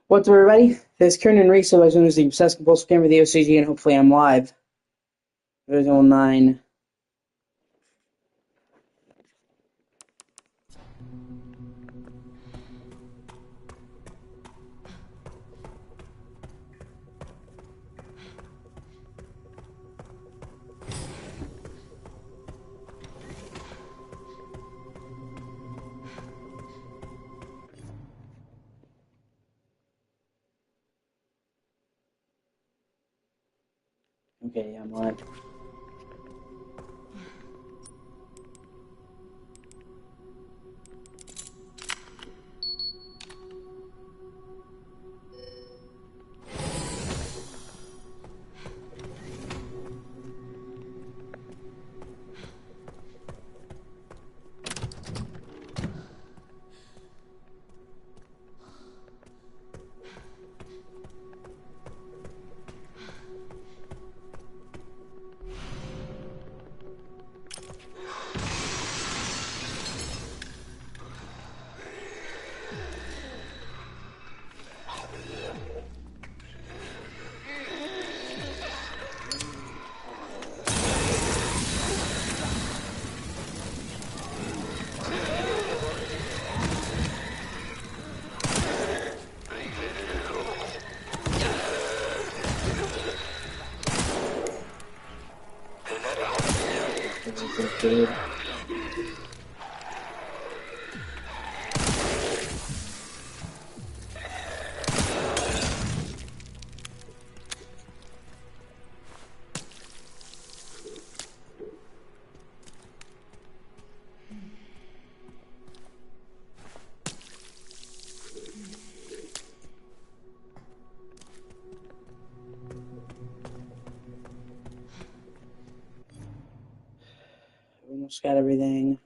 What's up, everybody? This is Kieran and Reese, otherwise known as the Obsessed Compulsive Gamer of the O.C.G, and hopefully I'm live. Video 9. Okay, yeah, I'm live. Good. Almost got everything.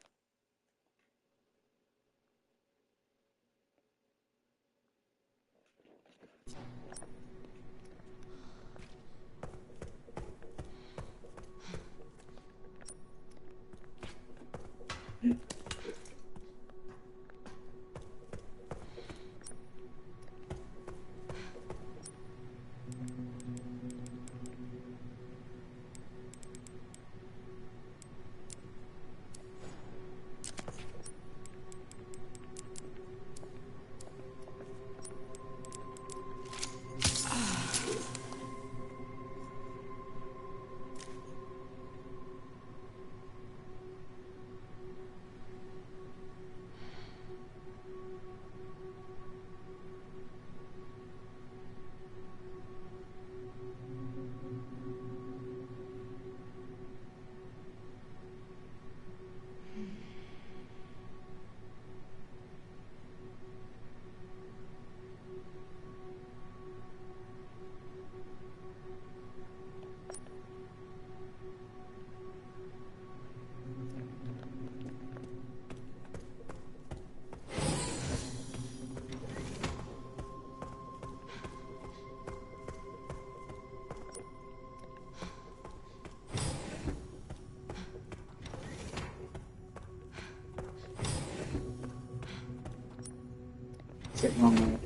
Sitting on my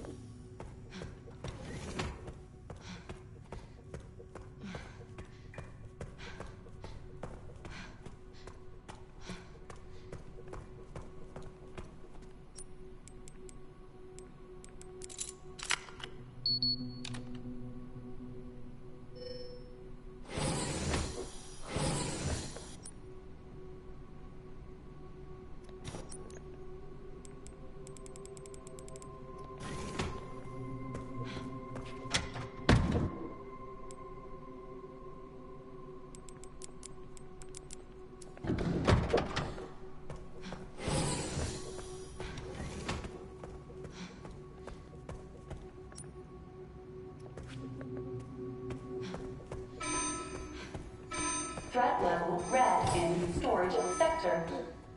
Threat level red in storage sector.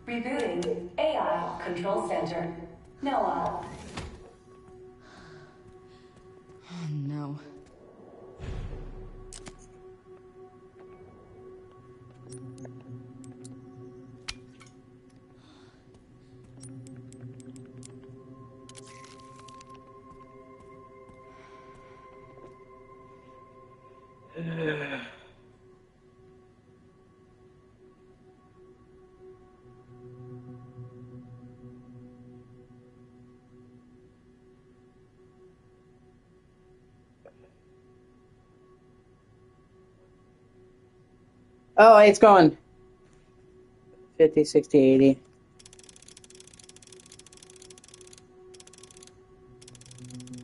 Rebooting AI control center. Noah. Oh no. Oh, it's gone. 50, 60, 80.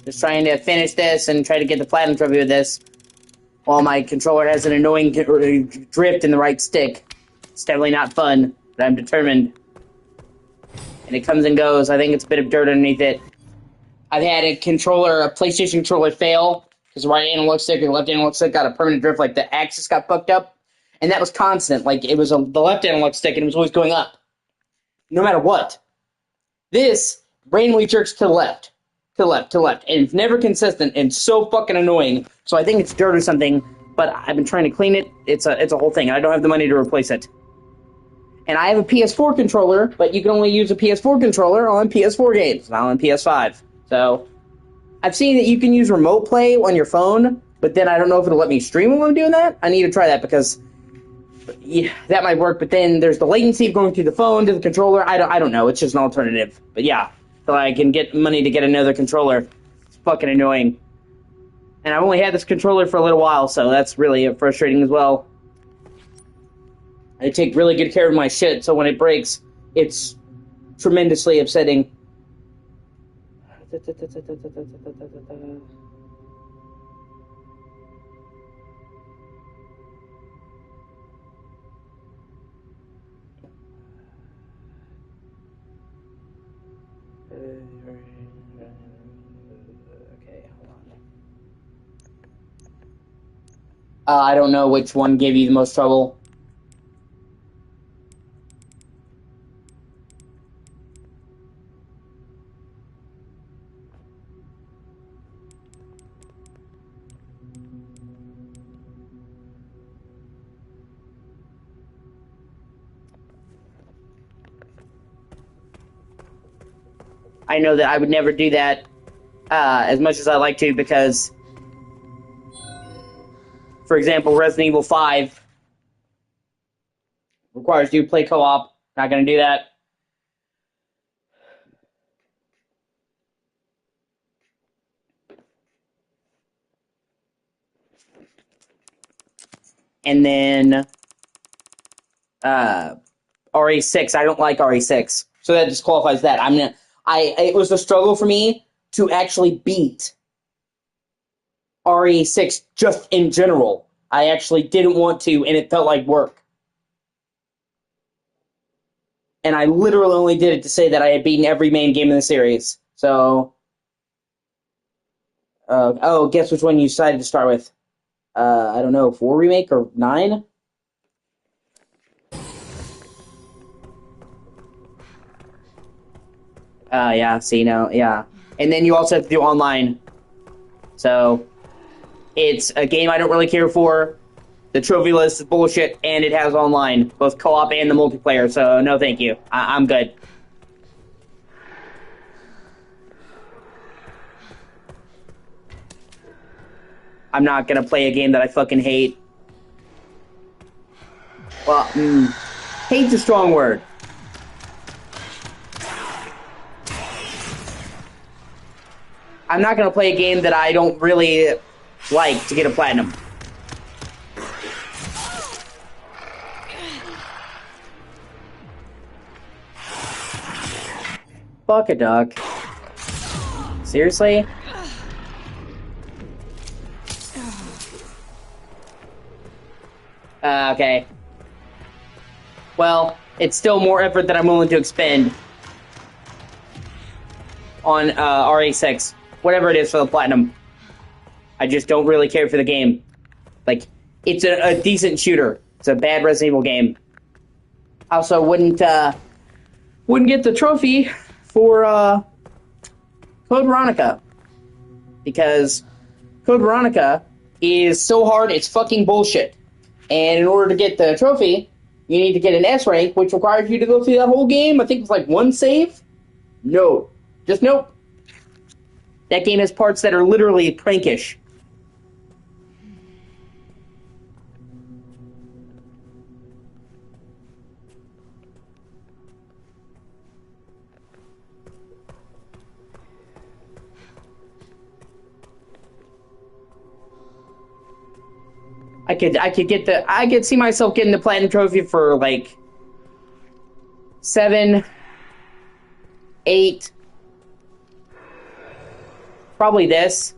Just trying to finish this and try to get the platinum trophy with this. While my controller has an annoying drift in the right stick. It's definitely not fun, but I'm determined. And it comes and goes. I think it's a bit of dirt underneath it. I've had a PlayStation controller fail, because the right analog stick and the left analog stick got a permanent drift, like the axis got fucked up. And that was constant. Like, it was the left analog stick, and it was always going up. No matter what. This randomly jerks to the left. To the left, to the left. And it's never consistent, and so fucking annoying. So I think it's dirt or something, but I've been trying to clean it. It's a whole thing. I don't have the money to replace it. And I have a PS4 controller, but you can only use a PS4 controller on PS4 games, not on PS5. So, I've seen that you can use remote play on your phone, but then I don't know if it'll let me stream while I'm doing that. I need to try that because yeah, that might work, but then there's the latency of going through the phone to the controller. I don't know. It's just an alternative. But yeah, so I can get money to get another controller. It's fucking annoying. And I've only had this controller for a little while, so that's really frustrating as well. I take really good care of my shit, so when it breaks, it's tremendously upsetting. Okay, hold on. I don't know which one gave you the most trouble. I know that I would never do that as much as I like to because, for example, Resident Evil 5 requires you to play co-op. Not going to do that. And then RE6, I don't like RE6. So that disqualifies that. It was a struggle for me to actually beat RE6 just in general. I actually didn't want to, and it felt like work. And I literally only did it to say that I had beaten every main game in the series. So, guess which one you decided to start with? I don't know, 4 remake or 9? Yeah, see, no, yeah. And then you also have to do online. So, it's a game I don't really care for. The trophy list is bullshit, and it has online, both co-op and the multiplayer, so no thank you. I'm good. I'm not gonna play a game that I fucking hate. Well, hate's a strong word. I'm not gonna play a game that I don't really like to get a platinum. Fuck a duck. Seriously? Okay. Well, it's still more effort than I'm willing to expend on RE6. Whatever it is for the platinum. I just don't really care for the game. Like, it's a decent shooter. It's a bad Resident Evil game. I also wouldn't get the trophy for Code Veronica. Because Code Veronica is so hard, it's fucking bullshit. And in order to get the trophy, you need to get an S rank, which requires you to go through that whole game. I think it's like one save. No. Just nope. That game has parts that are literally prankish. I could see myself getting the platinum trophy for like 7, 8, probably this.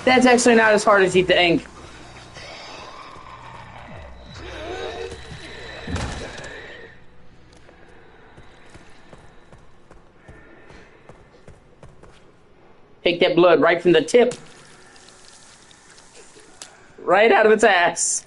That's actually not as hard as you think. Take that blood right from the tip. Right out of its ass.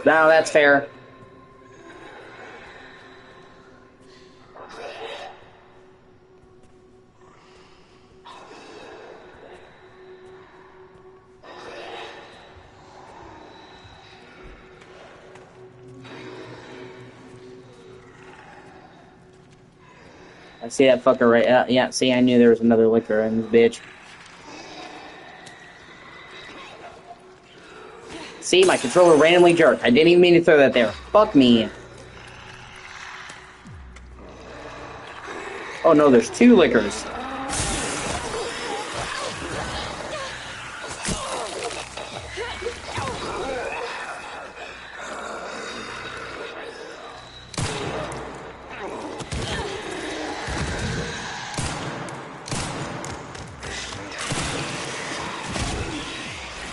No, that's fair. I see that fucker right. Yeah, see, I knew there was another liquor in this bitch. See, my controller randomly jerked. I didn't even mean to throw that there. Fuck me. Oh no, there's 2 liquors.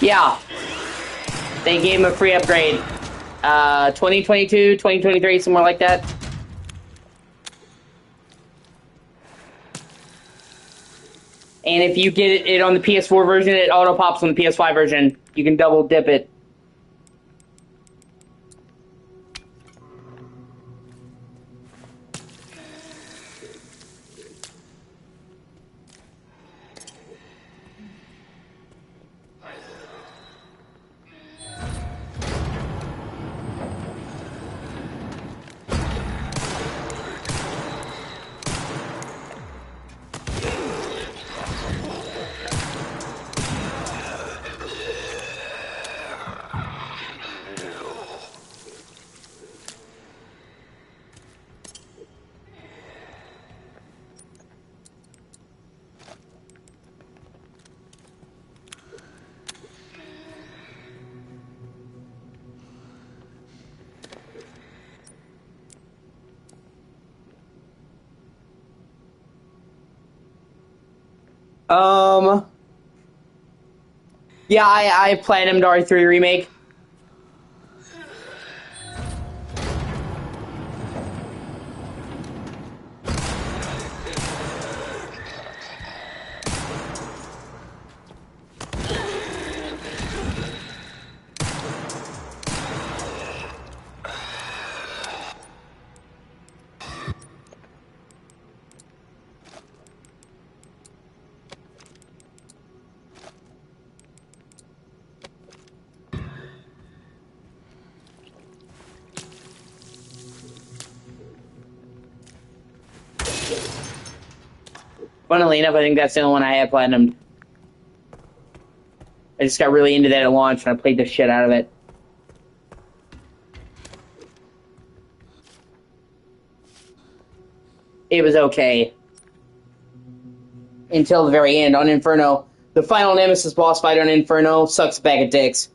Yeah. They gave him a free upgrade. 2022, 2023, somewhere like that. And if you get it on the PS4 version, it auto pops on the PS5 version. You can double dip it. Yeah, I platinumed RE3 Remake. Funnily enough, I think that's the only one I had platinumed. I just got really into that at launch, and I played the shit out of it. It was okay. Until the very end on Inferno. The final Nemesis boss fight on Inferno sucks a bag of dicks.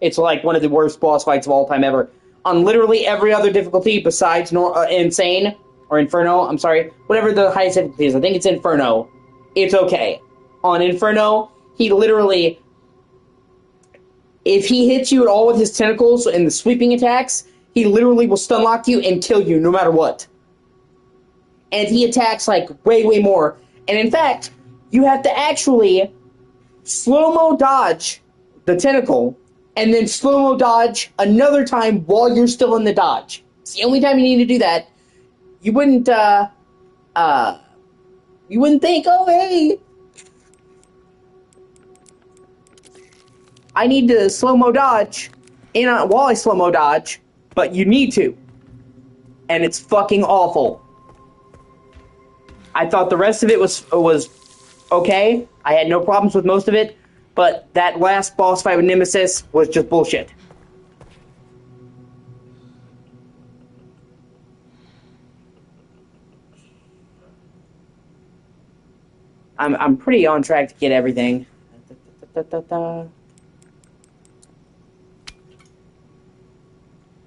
It's like one of the worst boss fights of all time ever. On literally every other difficulty besides Insane, or Inferno, I'm sorry, whatever the highest difficulty is, I think it's Inferno, it's okay. On Inferno, he literally, if he hits you at all with his tentacles and the sweeping attacks, he literally will stun lock you and kill you no matter what. And he attacks like way, way more. And in fact, you have to actually slow-mo dodge the tentacle and then slow-mo dodge another time while you're still in the dodge. It's the only time you need to do that. You wouldn't think, oh, hey, I need to slow-mo dodge while I slow-mo dodge, but you need to. And it's fucking awful. I thought the rest of it was okay. I had no problems with most of it, but that last boss fight with Nemesis was just bullshit. I'm pretty on track to get everything. At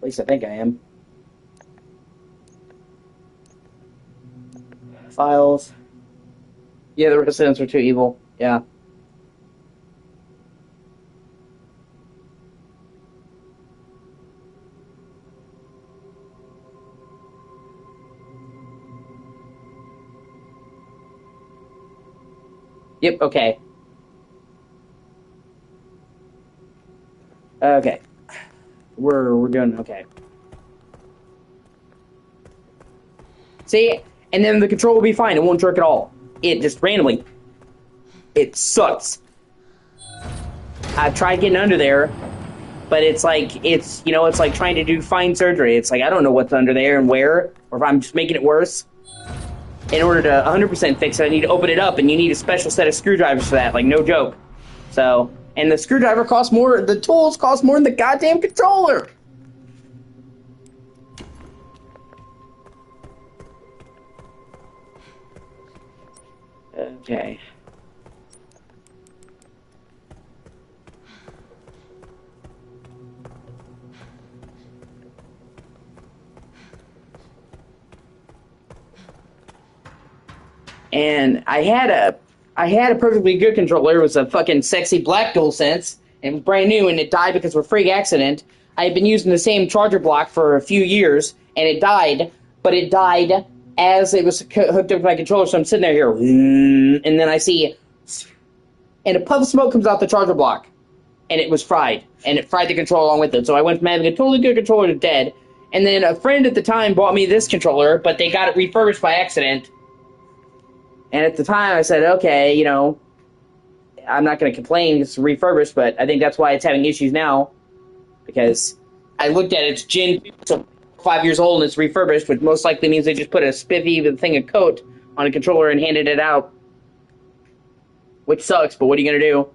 least I think I am. Files. Yeah, the residents were too evil. Yeah. Yep, okay. Okay. We're doing okay. See? And then the control will be fine. It won't jerk at all. It just randomly. It sucks. I've tried getting under there, but it's like, it's like trying to do fine surgery. It's like, I don't know what's under there and where, or if I'm just making it worse. In order to 100% fix it, I need to open it up, and you need a special set of screwdrivers for that, like, no joke. So, and the screwdriver costs more, the tools cost more than the goddamn controller! Okay. And I had a perfectly good controller. It was a fucking sexy black DualSense, and it was brand new, and it died because of a freak accident. I had been using the same charger block for a few years, and it died, but it died as it was hooked up to my controller, so I'm sitting there here, and then I see, and a puff of smoke comes out the charger block, and it was fried, and it fried the controller along with it. So I went from having a totally good controller to dead, and then a friend at the time bought me this controller, but they got it refurbished by accident. And at the time, I said, okay, you know, I'm not going to complain, it's refurbished, but I think that's why it's having issues now, because I looked at it, it's Gen 2, so 5 years old, and it's refurbished, which most likely means they just put a spiffy thing of coat on a controller and handed it out. Which sucks, but what are you going to do?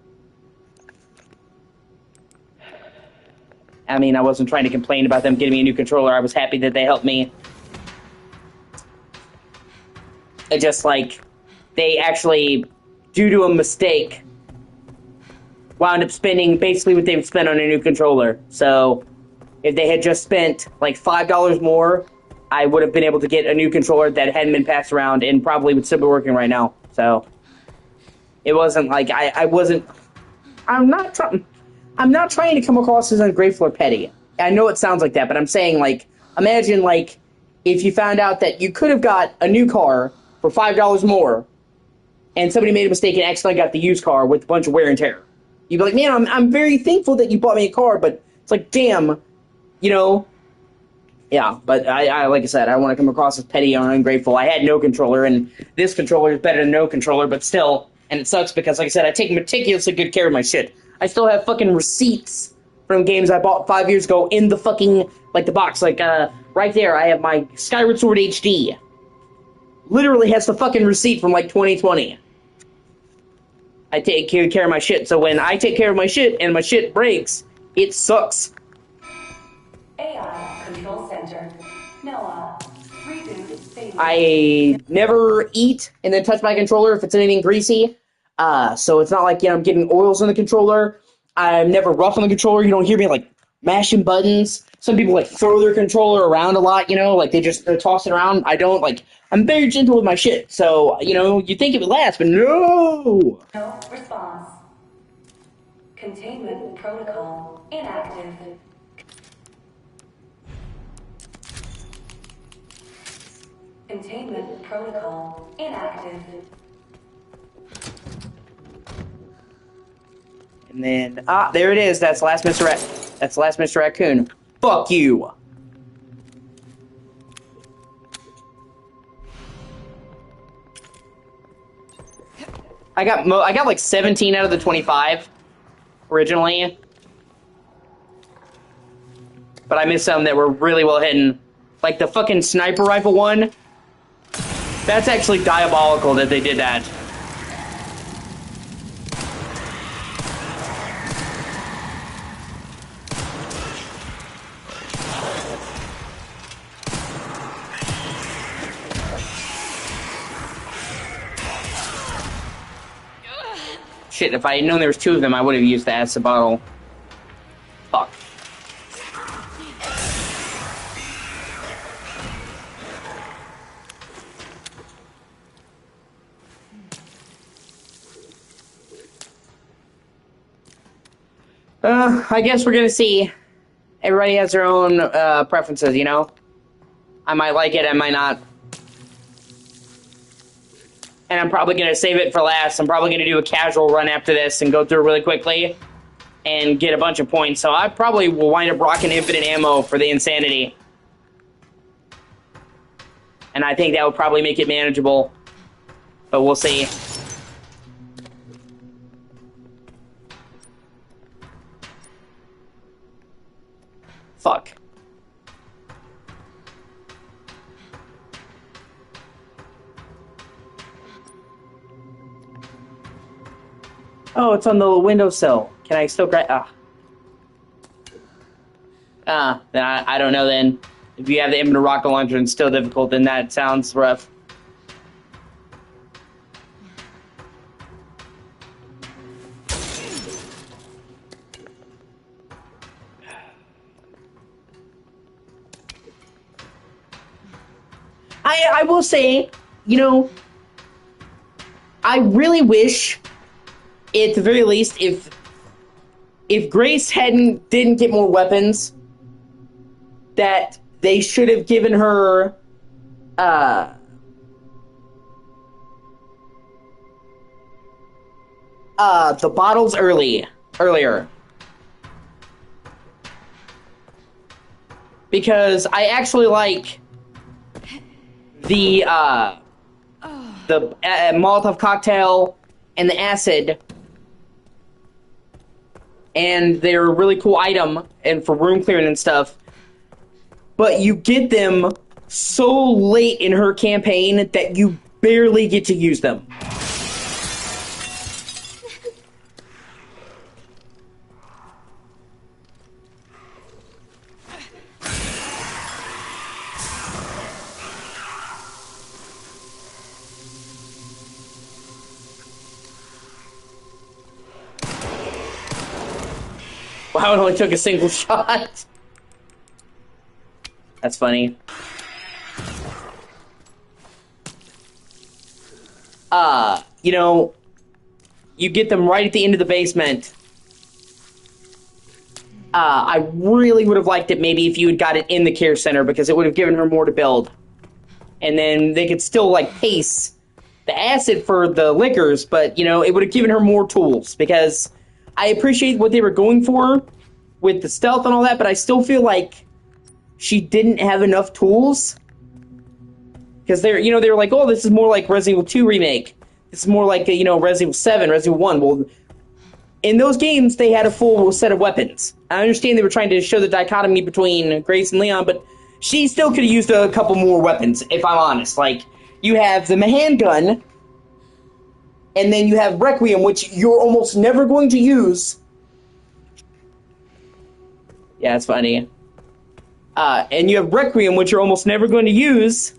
I mean, I wasn't trying to complain about them getting me a new controller, I was happy that they helped me. It just, like, they actually, due to a mistake, wound up spending basically what they would spend on a new controller. So, if they had just spent, like, $5 more, I would have been able to get a new controller that hadn't been passed around and probably would still be working right now. So, it wasn't like, I'm not trying to come across as ungrateful or petty. I know it sounds like that, but I'm saying, like, imagine, like, if you found out that you could have got a new car for $5 more, and somebody made a mistake and accidentally got the used car with a bunch of wear and tear. You'd be like, man, I'm very thankful that you bought me a car, but it's like, damn, you know. Yeah, but I like I said, I don't want to come across as petty or ungrateful. I had no controller, and this controller is better than no controller, but still, and it sucks because, like I said, I take meticulously good care of my shit. I still have fucking receipts from games I bought 5 years ago in the fucking, like, the box. Like, right there, I have my Skyward Sword HD. Literally has the fucking receipt from, like, 2020. I take care of my shit, so when I take care of my shit and my shit breaks, it sucks. AI Control Center. Noah. Reboot stable. I never eat and then touch my controller if it's anything greasy. So it's not like, you know, I'm getting oils on the controller. I'm never rough on the controller. You don't hear me, like, mashing buttons. Some people like throw their controller around a lot, you know, like they just toss it around. I don't like. I'm very gentle with my shit, so you know you think it would last, but no. No response. Containment protocol inactive. Containment protocol inactive. And then there it is. That's last Mr. That's last Mr. Raccoon. Fuck you. I got like 17 out of the 25 originally, but I missed some that were really well hidden, like the fucking sniper rifle one. That's actually diabolical that they did that. Shit, if I had known there was two of them, I would have used the acid bottle. Fuck. I guess we're gonna see. Everybody has their own preferences, you know? I might like it, I might not. And I'm probably gonna save it for last. I'm probably gonna do a casual run after this and go through it really quickly and get a bunch of points. So I probably will wind up rocking infinite ammo for the insanity. And I think that would probably make it manageable. But we'll see. Fuck. Oh, it's on the windowsill. Can I still grab? Then I don't know then. If you have the infinite rocket launcher and it's still difficult, then that sounds rough. I will say, you know, I really wish, at the very least, if Grace didn't get more weapons, that they should have given her the bottles earlier. Because I actually like the Molotov cocktail and the acid, and they're a really cool item and for room clearing and stuff, but you get them so late in her campaign that you barely get to use them. Wow, it only took a single shot. That's funny. You know, you get them right at the end of the basement. I really would have liked it maybe if you had got it in the care center, because it would have given her more to build. And then they could still, like, pace the acid for the liquors, but, you know, it would have given her more tools, because I appreciate what they were going for with the stealth and all that, but I still feel like she didn't have enough tools. Because they were like, oh, this is more like Resident Evil 2 remake. This is more like, Resident Evil 7, Resident Evil 1. Well, in those games, they had a full set of weapons. I understand they were trying to show the dichotomy between Grace and Leon, but she still could have used a couple more weapons, if I'm honest. Like, you have the handgun, and then you have Requiem, which you're almost never going to use. Yeah, it's funny. And you have Requiem, which you're almost never going to use,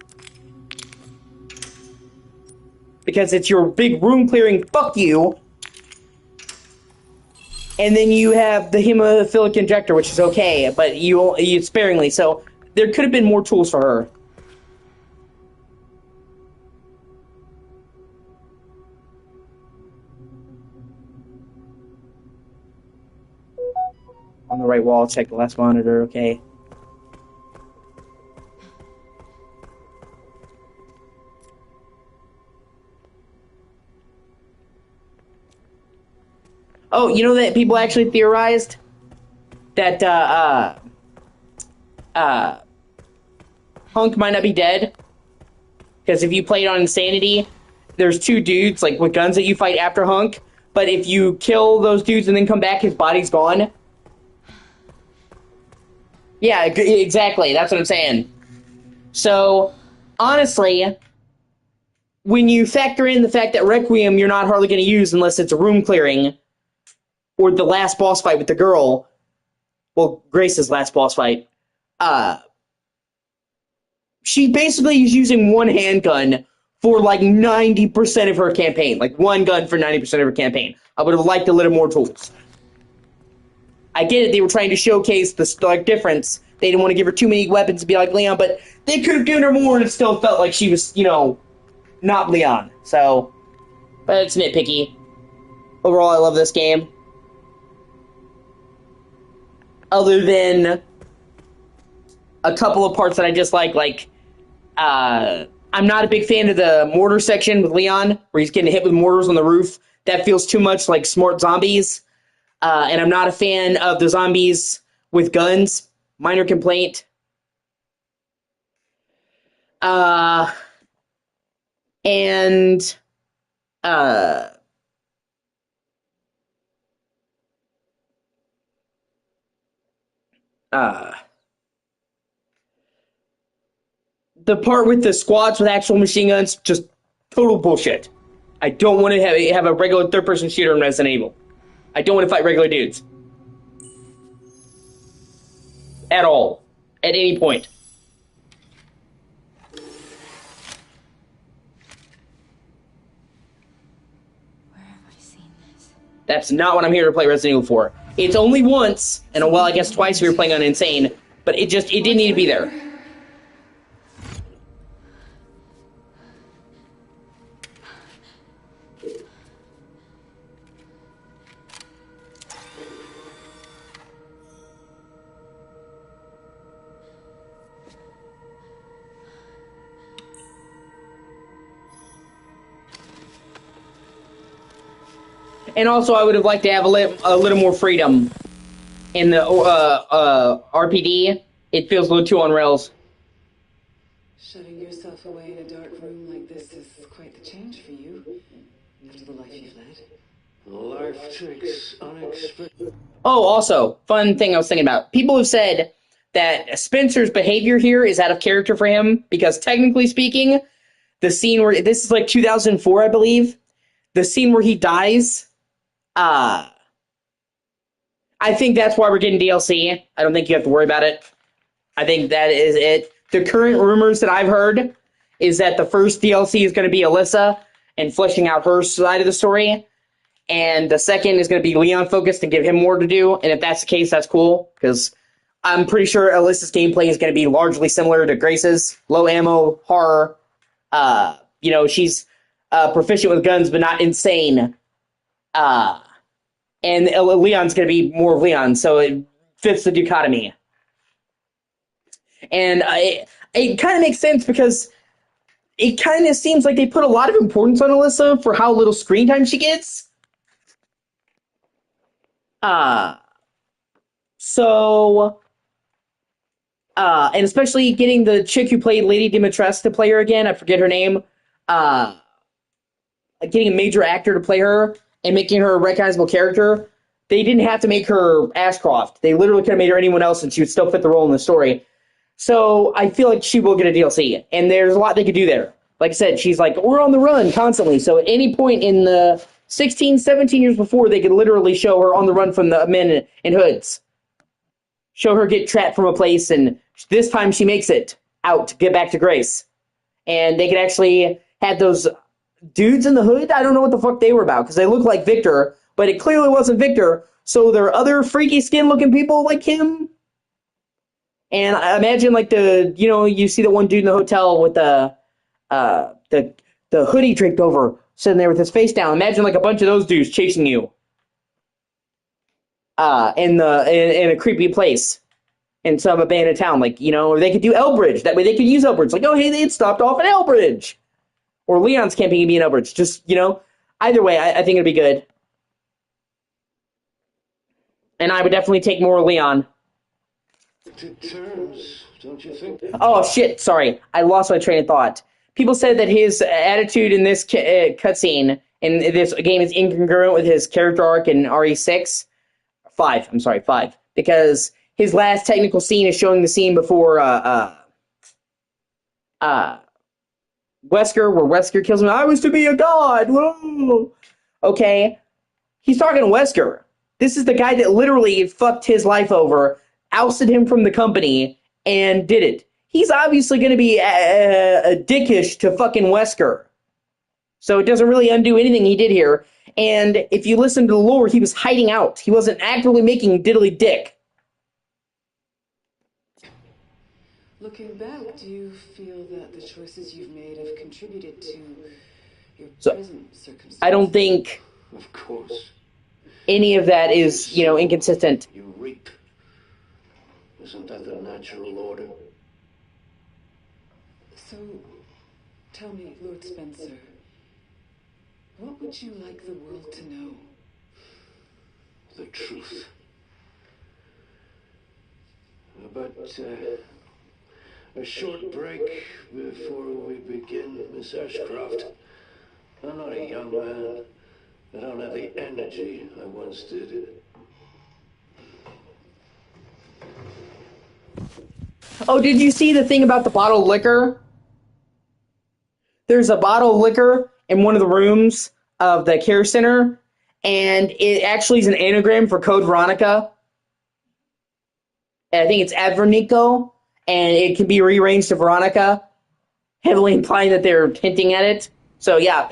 because it's your big room clearing fuck you. And then you have the hemophilic injector, which is okay, but you sparingly. So there could have been more tools for her. On the right wall, check the last monitor, okay. Oh, you know that people actually theorized that Hunk might not be dead? Because if you played on Insanity, there's two dudes like with guns that you fight after Hunk, but if you kill those dudes and then come back, his body's gone. Yeah, exactly. That's what I'm saying. So, honestly, when you factor in the fact that Requiem you're not hardly going to use unless it's a room clearing, or the last boss fight with the girl, well, Grace's last boss fight, she basically is using one handgun for like 90% of her campaign. Like one gun for 90% of her campaign. I would have liked a little more tools. I get it, they were trying to showcase the difference. They didn't want to give her too many weapons to be like Leon, but they could have given her more and it still felt like she was, not Leon. So, but it's nitpicky. Overall, I love this game. Other than a couple of parts that I dislike, I'm not a big fan of the mortar section with Leon, where he's getting hit with mortars on the roof. That feels too much like smart zombies. And I'm not a fan of the zombies with guns. Minor complaint. The part with the squads with actual machine guns, just total bullshit. I don't want to have a regular third-person shooter in Resident Evil. I don't want to fight regular dudes. At all. At any point. Where have I seen this? That's not what I'm here to play Resident Evil for. It's only once, and well, I guess twice if you're playing on Insane, but it didn't need to be there. And also, I would have liked to have a little more freedom in the RPD. It feels a little too on rails. Shutting yourself away in a dark room like this is quite the change for you, after the life you've led. Life takes unexpected. Oh, also, fun thing I was thinking about. People have said that Spencer's behavior here is out of character for him, because technically speaking, the scene where, this is like 2004, I believe, the scene where he dies, I think that's why we're getting DLC. I don't think you have to worry about it. I think that is it. The current rumors that I've heard is that the first DLC is going to be Alyssa and fleshing out her side of the story. And the second is going to be Leon focused and give him more to do. And if that's the case, that's cool. Because I'm pretty sure Alyssa's gameplay is going to be largely similar to Grace's. Low ammo, horror. She's proficient with guns, but not insane. And Leon's going to be more of Leon, so it fits the dichotomy. And it kind of makes sense because it kind of seems like they put a lot of importance on Alyssa for how little screen time she gets. And especially getting the chick who played Lady Dimitrescu to play her again, I forget her name, getting a major actor to play her and making her a recognizable character. They didn't have to make her Ashcroft. They literally could have made her anyone else and she would still fit the role in the story. So I feel like she will get a DLC, and there's a lot they could do there. Like I said, she's like, we're on the run constantly, so at any point in the 16, 17 years before, they could literally show her on the run from the men in hoods. Show her get trapped from a place, and this time she makes it out to get back to Grace. And they could actually have those dudes in the hood. I don't know what the fuck they were about, because they look like Victor but it clearly wasn't Victor. So there are other freaky skin-looking people like him. And I imagine, like, you see the one dude in the hotel with the hoodie draped over, sitting there with his face down. Imagine, like, a bunch of those dudes chasing you in a creepy place in some abandoned town. Like, or they could do Elbridge. That way they could use Elbridge. Like, oh, hey, they had stopped off at Elbridge. Or Leon's camping can be in Elbridge. Just, either way, I think it'd be good. And I would definitely take more Leon. To terms, don't you think? Oh, shit, sorry. I lost my train of thought. People said that his attitude in this cutscene in this game is incongruent with his character arc in RE6. 5. I'm sorry, 5. Because his last technical scene is showing the scene before Wesker, where Wesker kills him. I was to be a god! Whoa! Okay. He's talking to Wesker. This is the guy that literally fucked his life over, ousted him from the company, and did it. He's obviously going to be a dickish to fucking Wesker. So it doesn't really undo anything he did here. And if you listen to the lore, he was hiding out. He wasn't actively making diddly dick. Looking back, do you feel that the choices you've made have contributed to your present circumstances? I don't think Of course. any of that is, inconsistent. You reap. Isn't that the natural order? So, tell me, Lord Spencer, what would you like the world to know? The truth. But a short break before we begin, Miss Ashcroft. I'm not a young man. I don't have the energy I once did. Oh, did you see the thing about the bottle of liquor? There's a bottle of liquor in one of the rooms of the care center, and it actually is an anagram for Code Veronica. And I think it's Avernico, and it can be rearranged to Veronica, heavily implying that they're hinting at it. So, yeah.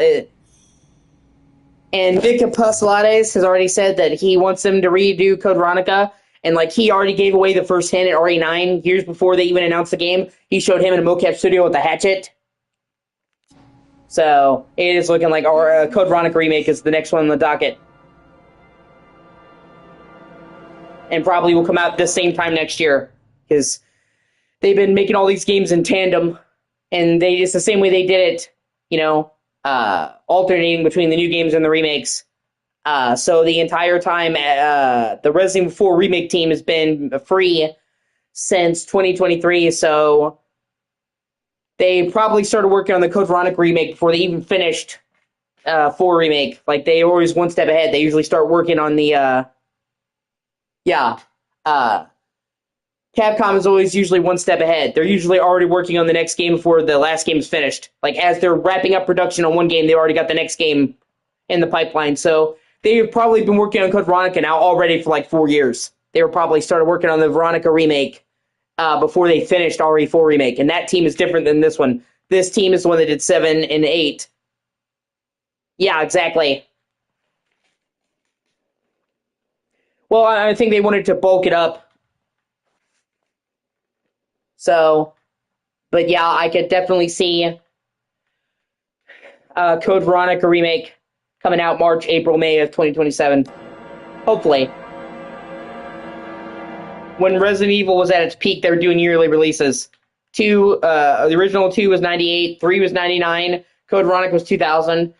And Victor Pastelades has already said that he wants them to redo Code Veronica, and, he already gave away the first hint at RE9 years before they even announced the game. He showed him in a mocap studio with a hatchet. So, it is looking like our Code Veronica remake is the next one on the docket. And probably will come out the same time next year. Because they've been making all these games in tandem. And it's the same way they did it, alternating between the new games and the remakes. So the entire time, the Resident Evil 4 remake team has been free since 2023. So they probably started working on the Code Veronica remake before they even finished 4 remake. Like, they always one step ahead. They usually start working on the Capcom is always usually one step ahead. They're usually already working on the next game before the last game is finished. Like, as they're wrapping up production on one game, they already got the next game in the pipeline. So they've probably been working on Code Veronica now already for 4 years. They were probably started working on the Veronica remake before they finished RE4 remake. And that team is different than this one. This team is the one that did 7 and 8. Yeah, exactly. Well, I think they wanted to bulk it up. So, but yeah, I could definitely see Code Veronica remake coming out March, April, May of 2027. Hopefully. When Resident Evil was at its peak, they were doing yearly releases. The original 2 was 98, 3 was 99, Code Veronica was 2000.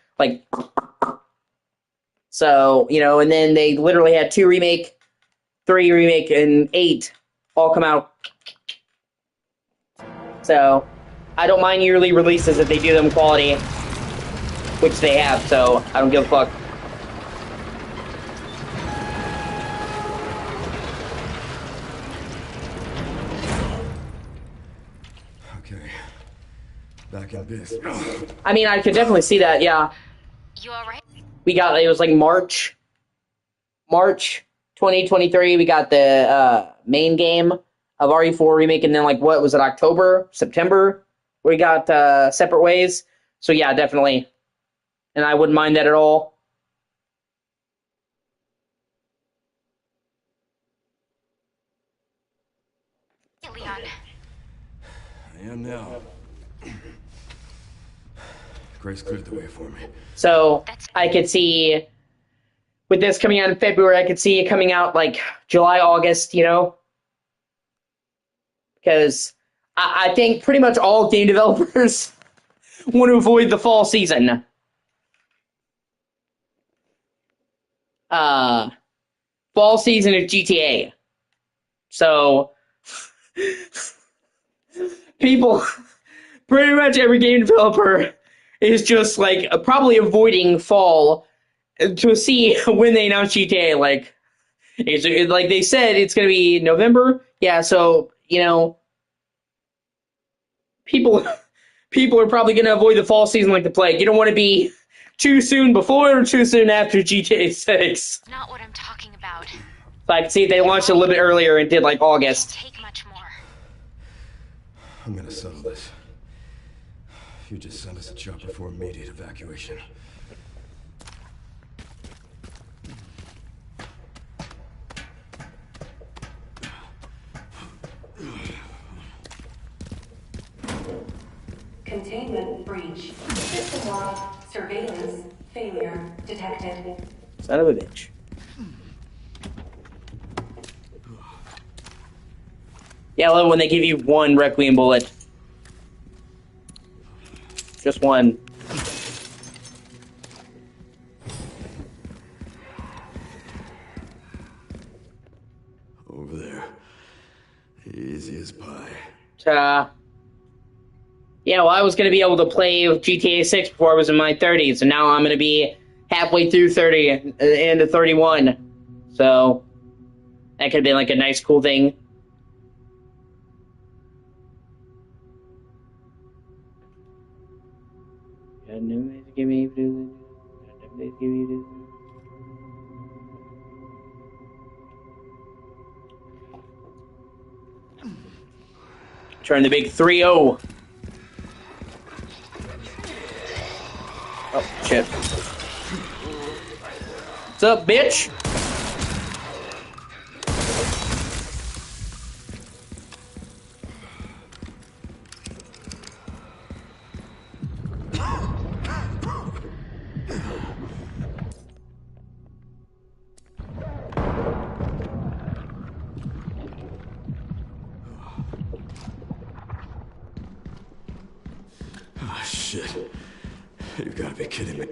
So, and then they literally had 2 remake, 3 remake, and 8 all come out. So, I don't mind yearly releases if they do them quality, which they have, so I don't give a fuck. Okay. Back in biz. I mean, I could definitely see that, yeah. You alright? It was March 2023, we got the main game of RE4 remake, and then what was it, October, September, we got Separate Ways. So yeah, definitely. And I wouldn't mind that at all. I am now. Grace cleared the way for me. So I could see, with this coming out in February, I could see it coming out like July, August, you know? Because I think pretty much all game developers want to avoid the fall season. Fall season of GTA. So, people, pretty much every game developer is just like probably avoiding fall to see when they announce GTA. Like, like they said, it's going to be November. Yeah, so, you know, people are probably going to avoid the fall season like the plague. You don't want to be too soon before or too soon after GTA 6. Not what I'm talking about. So I can see if they launched a little bit earlier and did like August. Can't take much more. I'm gonna settle this. You just send us a chopper for immediate evacuation. Containment breach. System-wide surveillance failure detected. Son of a bitch. Yeah, I love when they give you one Requiem bullet. Just one. Over there. Easy as pie. Yeah, well, I was going to be able to play GTA 6 before I was in my 30s, and now I'm going to be halfway through 30, into 31. So, that could have been like a nice, cool thing. Turn the big 3-0. Oh, shit. What's up, bitch? Oh, shit. You gotta be kidding me.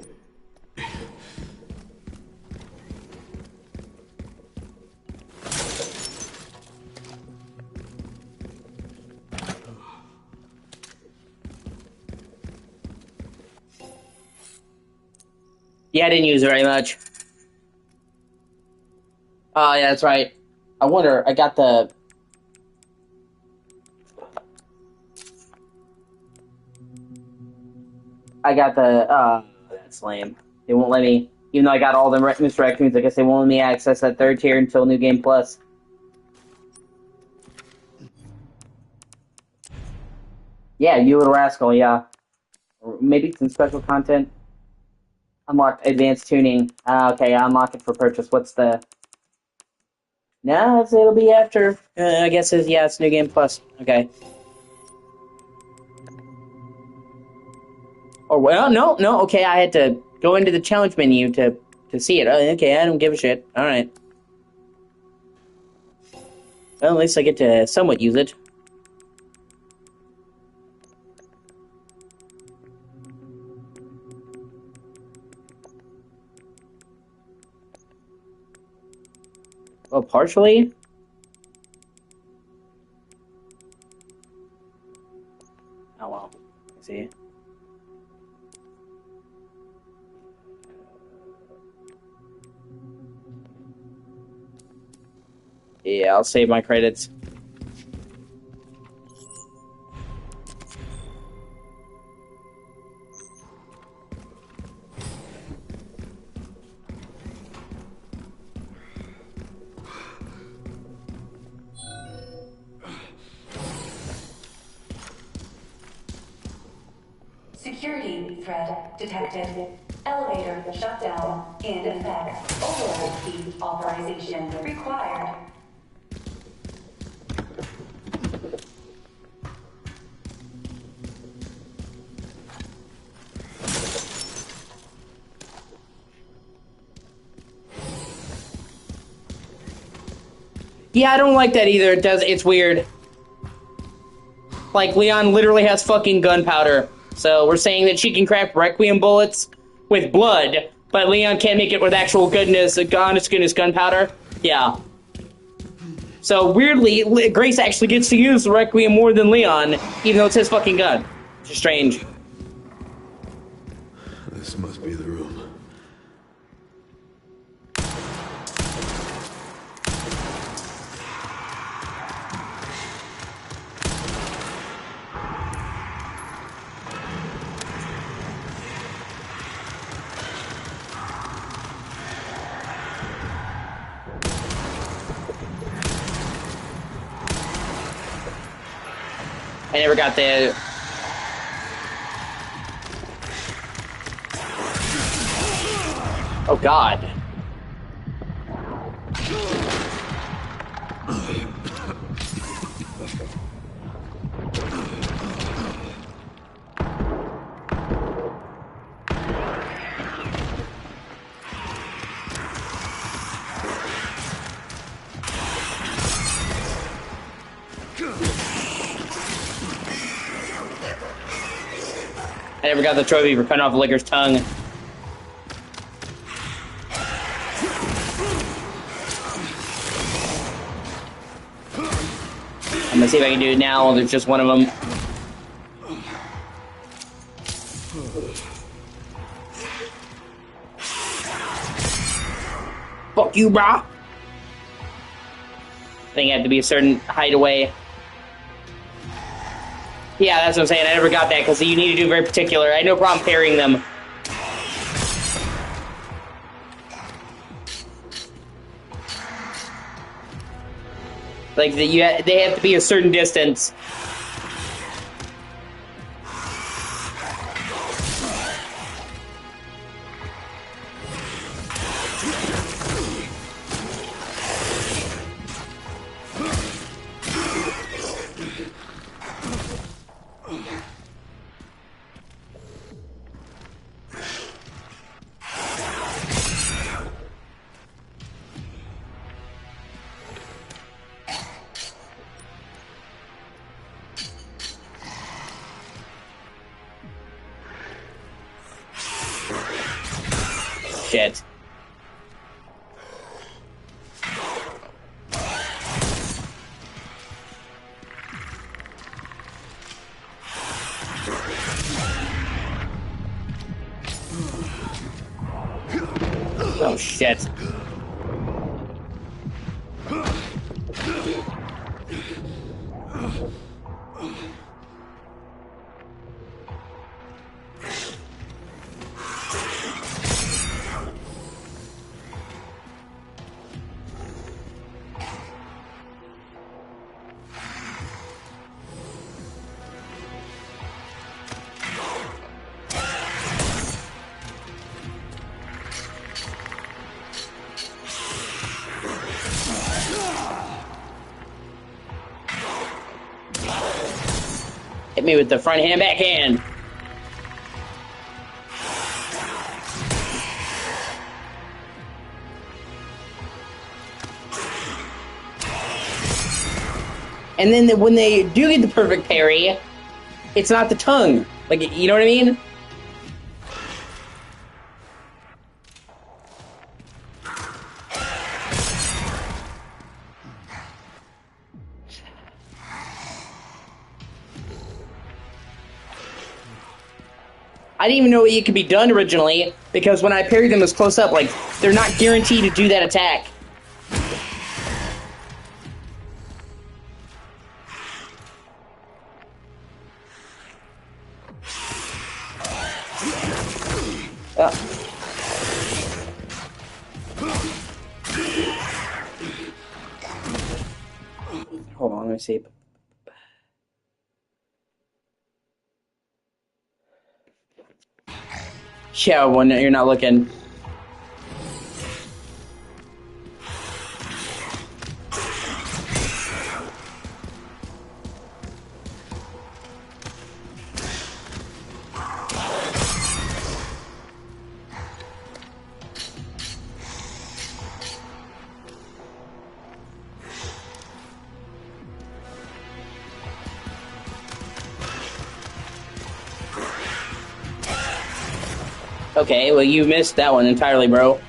Yeah, I didn't use it very much. Oh, yeah, that's right. I wonder, I got the... that's lame. They won't let me, even though I got all the Mr. Raccoons, I guess they won't let me access that third tier until New Game Plus. Yeah, you little rascal, yeah. Or maybe some special content. Unlock advanced tuning. Okay, unlock it for purchase. What's the... No, it'll be after. I guess it's New Game Plus. Okay. Or, well, no, okay, I had to go into the challenge menu to see it. Oh, okay, I don't give a shit. Alright. Well, at least I get to somewhat use it. Well, partially? Oh, well. I see. Yeah, I'll save my credits. Security threat detected. Elevator shutdown in effect. Override key authorization required. Yeah, I don't like that either. It's weird. Like, Leon literally has fucking gunpowder. So we're saying that she can craft Requiem bullets with blood, but Leon can't make it with actual goodness, honest goodness gunpowder. Yeah. So weirdly, Grace actually gets to use the Requiem more than Leon, even though it's his fucking gun. Which is strange. This must be the room. I never got the... Oh, God. I never got the trophy for cutting off Licker's tongue. I'm gonna see if I can do it now. There's just one of them. Fuck you, brah. I think I have to be a certain hideaway. Yeah, that's what I'm saying. I never got that because you need to do very particular. I had no problem parrying them. Like, they have to be a certain distance. Shit. Oh, shit. Hit me with the front hand, back hand. And then when they do get the perfect parry, it's not the tongue. Like, you know what I mean? I didn't even know it could be done originally, because when I parried them this close up, like, they're not guaranteed to do that attack. Hold on, let me see. Yeah, when you're not looking. Okay, well, you missed that one entirely, bro.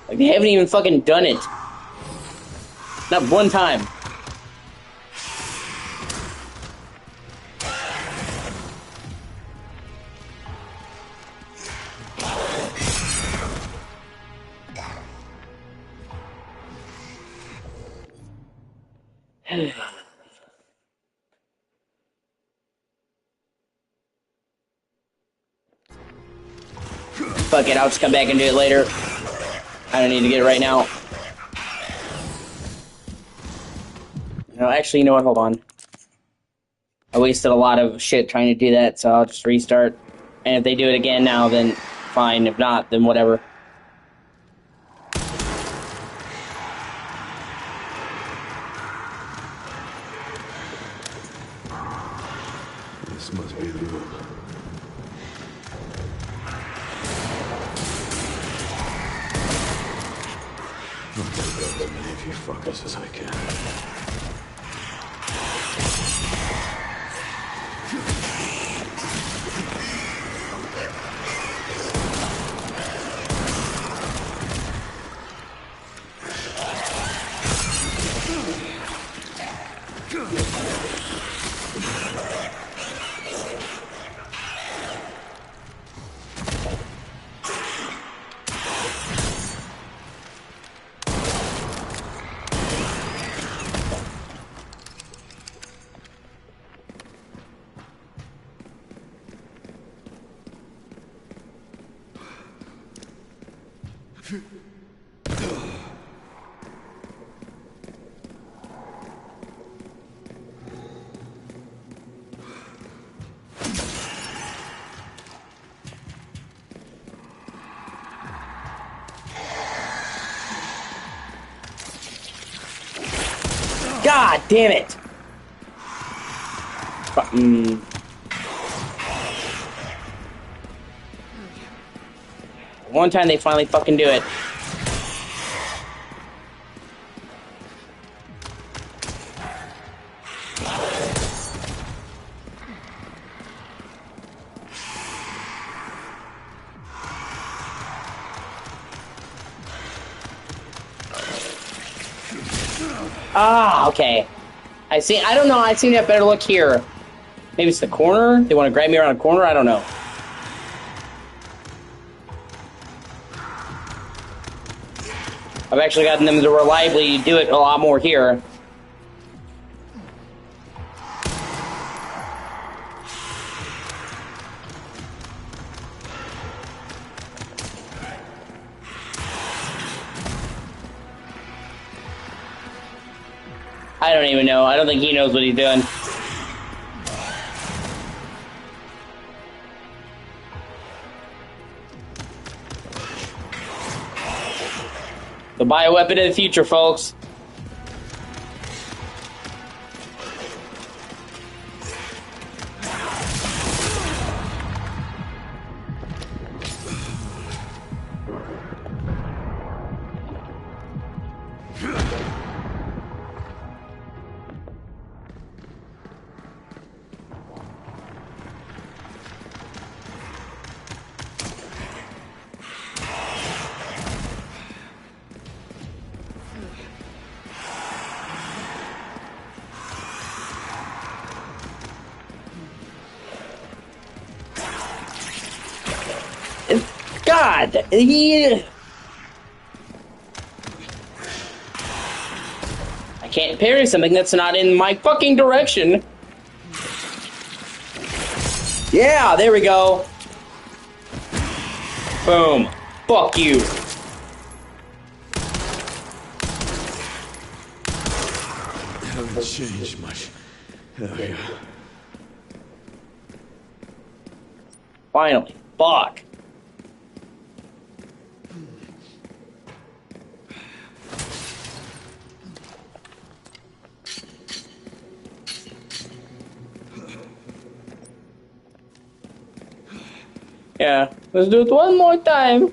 Like, they haven't even fucking done it. Not one time. Fuck it, I'll just come back and do it later. I don't need to get it right now. No, actually, you know what? Hold on. I wasted a lot of shit trying to do that, so I'll just restart. And if they do it again now, then fine. If not, then whatever. This must be the room. I'll take out as many of you fuckers as I can. God damn it! One time they finally fucking do it. Ah, okay. I see. I don't know. I seem to have better luck here. Maybe it's the corner? They want to grab me around a corner? I don't know. I've actually gotten them to reliably do it a lot more here. I don't even know. I don't think he knows what he's doing. The bioweapon of the future, folks. God, I can't parry something that's not in my fucking direction. Yeah, there we go. Boom. Fuck you. Haven't changed much. Oh, yeah. Finally. Fuck. Yeah, let's do it one more time.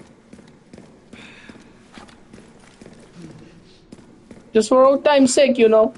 Just for old time's sake, you know.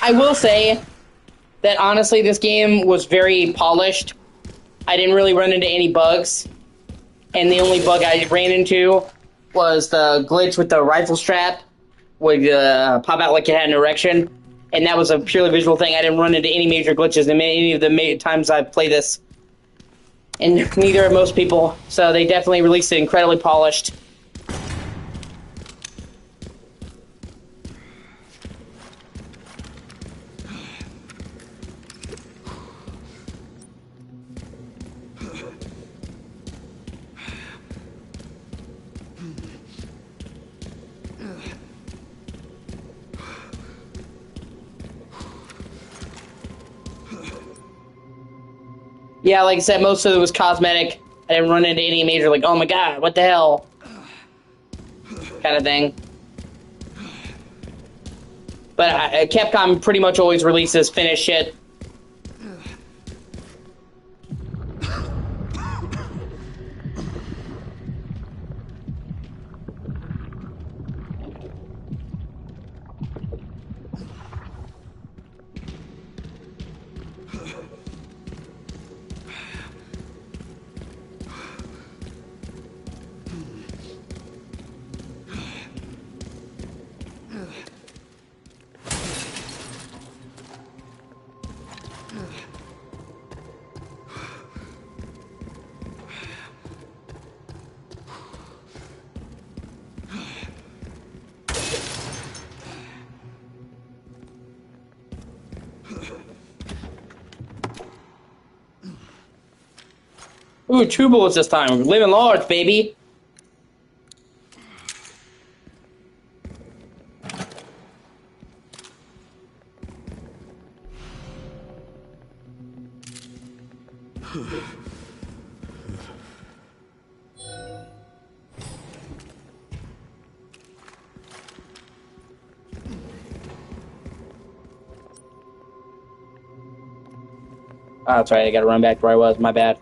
I will say that honestly, this game was very polished. I didn't really run into any bugs, and the only bug I ran into was the glitch with the rifle strap would pop out like it had an erection, and that was a purely visual thing. I didn't run into any major glitches in any of the times I've played this, and neither have most people, so they definitely released it incredibly polished. Yeah, like I said, most of it was cosmetic. I didn't run into any major, like, oh my god, what the hell? Kind of thing. But Capcom pretty much always releases finished shit. Ooh, 2 bullets this time. We're living large, baby. Oh, that's right, I gotta run back to where I was, my bad.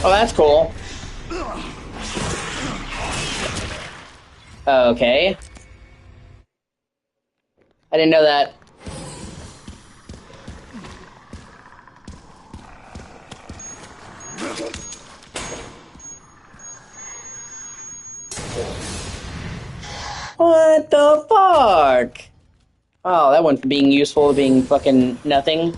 Oh, that's cool. Okay. I didn't know that. What the fuck? Oh, that went from being useful to being fucking nothing.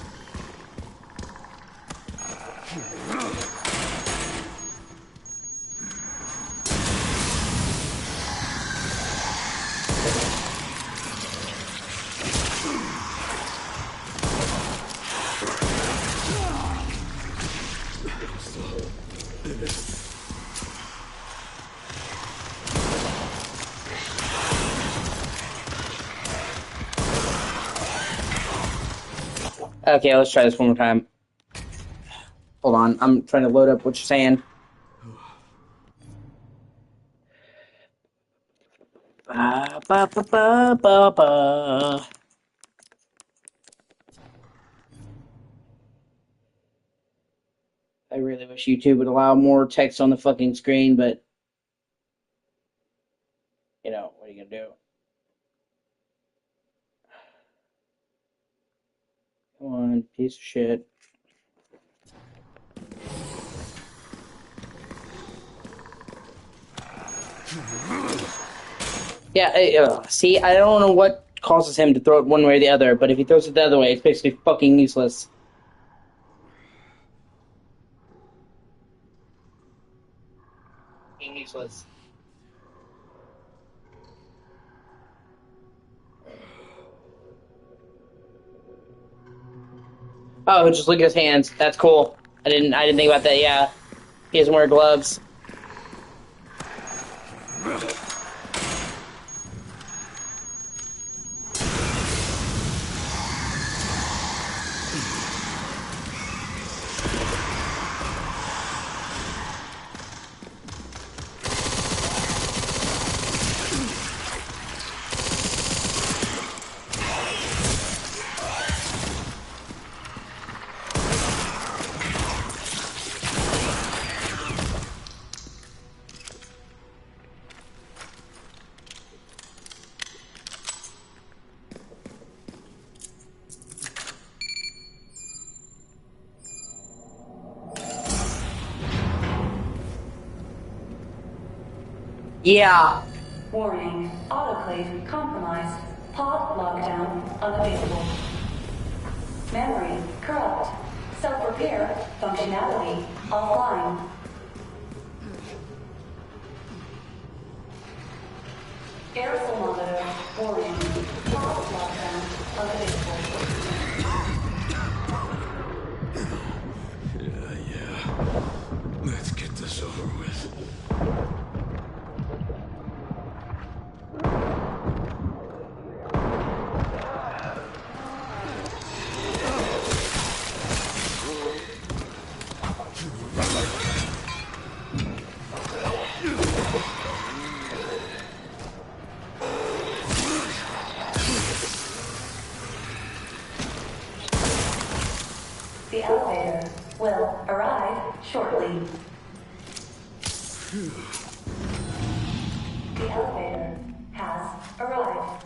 Okay, let's try this one more time. Hold on, I'm trying to load up what you're saying. Ba, ba, ba, ba, ba, ba. I really wish YouTube would allow more text on the fucking screen, but you know, what are you gonna do? Come on, piece of shit. Yeah, see, I don't know what causes him to throw it one way or the other, but if he throws it the other way, it's basically fucking useless. Fucking useless. Oh, just look at his hands. That's cool. I didn't think about that. Yeah, he doesn't wear gloves. Yeah. Warning, autoclave compromised. Pod lockdown unavailable. Memory corrupt. Self-repair functionality offline. Air thermometer warning. Pod lockdown unavailable. Yeah. Let's get this over with. The elevator will arrive shortly. The elevator has arrived.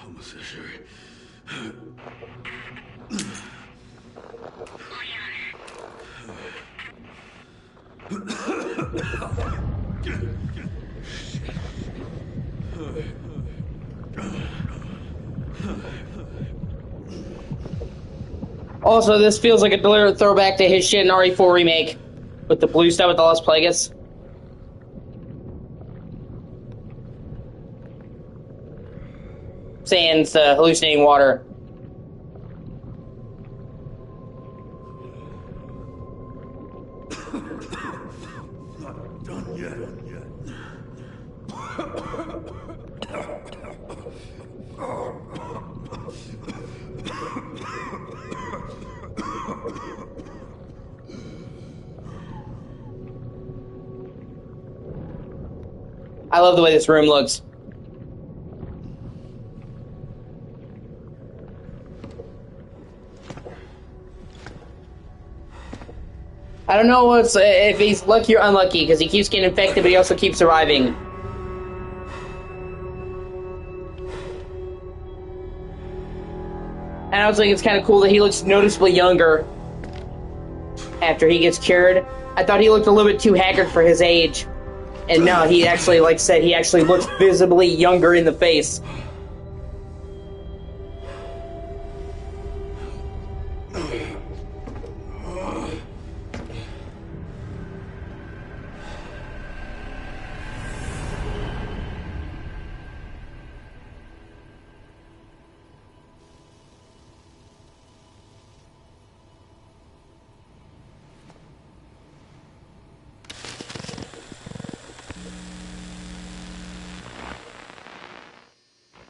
Almost sure. Also, this feels like a deliberate throwback to his shit in RE4 remake with the blue stuff with the Las Plagas. Saying it's hallucinating water. Not done yet. I love the way this room looks. I don't know if he's lucky or unlucky, because he keeps getting infected, but he also keeps surviving. And I was like, it's kind of cool that he looks noticeably younger after he gets cured. I thought he looked a little bit too haggard for his age. And no, he actually, like I said, he actually looks visibly younger in the face.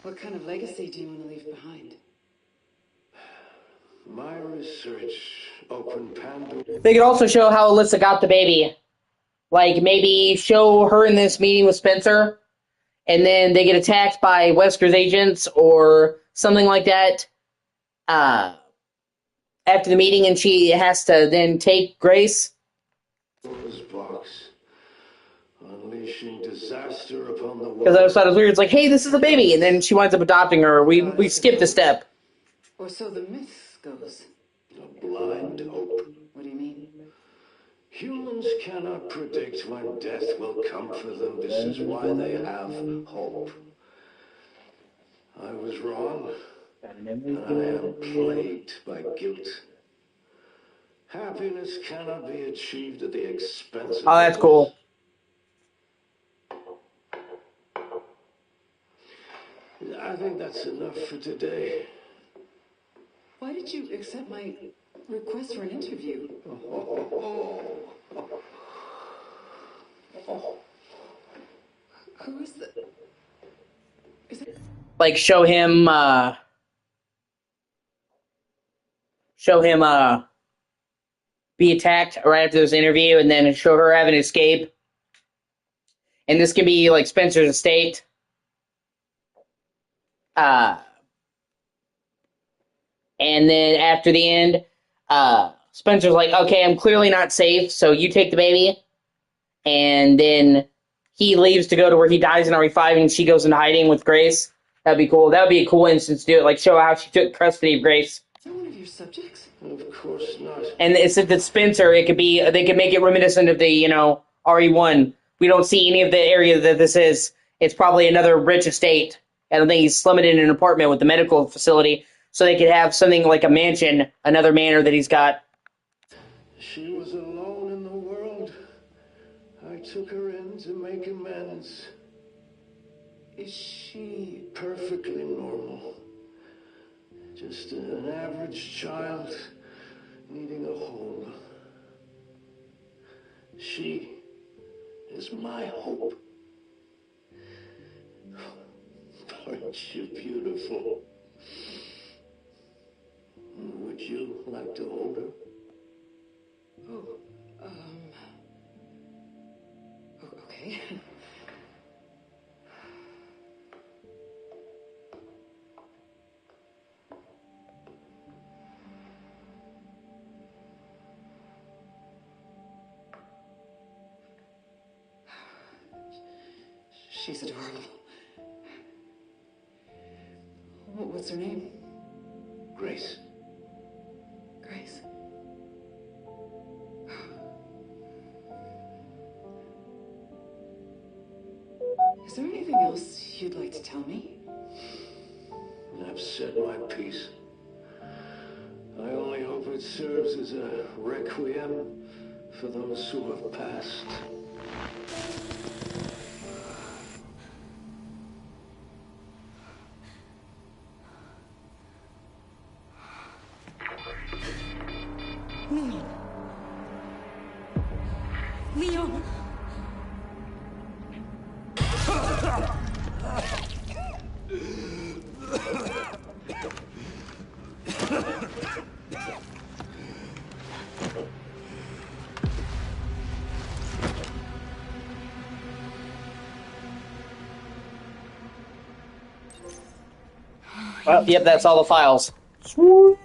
What kind of legacy do you want to leave behind? My research opened Pandora. They could also show how Alyssa got the baby. Like, maybe show her in this meeting with Spencer, and then they get attacked by Wesker's agents or something like that after the meeting, and she has to then take Grace. Box, unleashing disaster upon the world. Because I just thought it was weird. It's like, hey, this is a baby, and then she winds up adopting her. We skipped a step. Or so the myth goes. A blind hope. What do you mean? Humans cannot predict when death will come for them. This is why they have hope. I was wrong, and I am plagued by guilt. Happiness cannot be achieved at the expense of Oh, that's cool. I think that's enough for today. Why did you accept my request for an interview? Who is the... Is it... Like, show him be attacked right after this interview, and then show her having an escape. And this can be, like, Spencer's estate. And then after the end, Spencer's like, okay, I'm clearly not safe, so you take the baby. And then he leaves to go to where he dies in RE5, and she goes into hiding with Grace. That'd be cool. That would be a cool instance to do it. Like, show how she took custody of Grace. Is that one of your subjects? Of course not. And if it's Spencer, it could be, they could make it reminiscent of the, RE1. We don't see any of the area that this is. It's probably another rich estate. I don't think he's slumming in an apartment with the medical facility, so they could have something like a mansion, another manor that he's got. She was alone in the world. I took her in to make amends. Is she perfectly normal? Just an average child needing a home. She is my hope. Aren't you beautiful? Would you like to hold her? Okay. She's adorable. What's her name? Grace. Grace. Is there anything else you'd like to tell me? I've said my piece. I only hope it serves as a requiem for those who have passed. Leon. Leon. Well, yep, that's all the files. Sweet.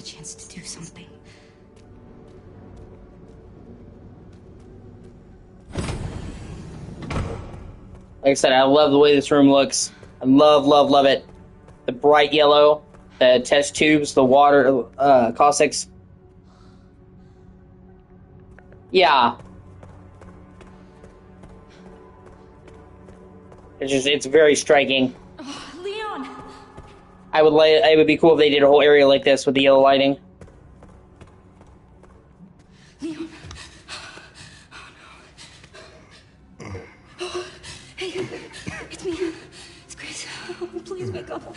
chance to do something. Like I said, I love the way this room looks. I love it. The bright yellow, the test tubes, the water, caustics. Yeah. It's very striking. Oh, Leon! It would be cool if they did a whole area like this with the yellow lighting. Leon! Oh, no. Oh, hey, it's me. It's Grace. Oh, please wake up.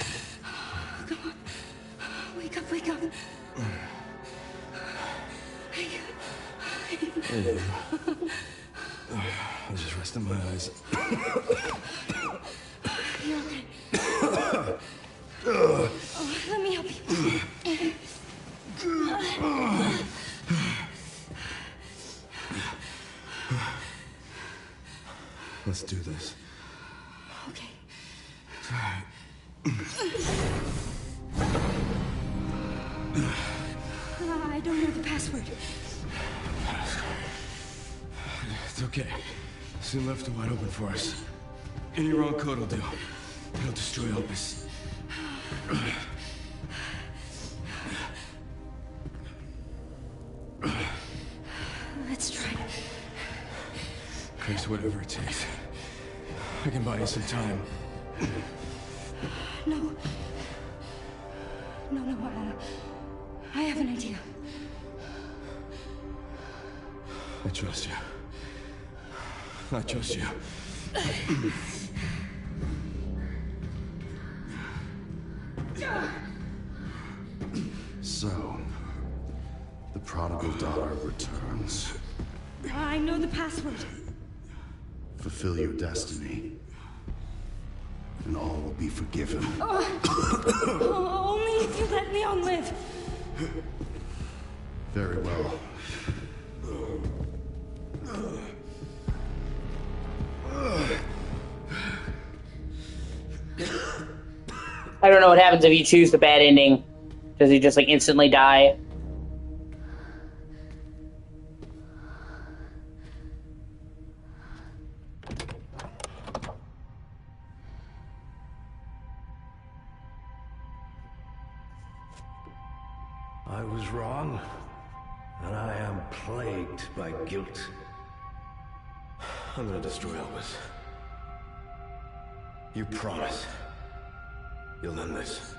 Come on. Wake up, wake up. Hey. Hey. I'm just resting my eyes. You're okay. Oh, let me help you. Let's do this. Okay. I don't know the password. It's okay. Soon left are wide open for us. Any wrong code will do. It'll destroy Opus. Let's try. Grace, whatever it takes. I can buy you some time. No. No, I have an idea. I trust you. I trust you. So, the prodigal daughter returns. I know the password. Fulfill your destiny, and all will be forgiven. Only if you let Leon live. Very well. I don't know what happens if you choose the bad ending. Does he just like instantly die? I was wrong, and I am plagued by guilt. I'm gonna destroy Opus. You promise. You'll end this.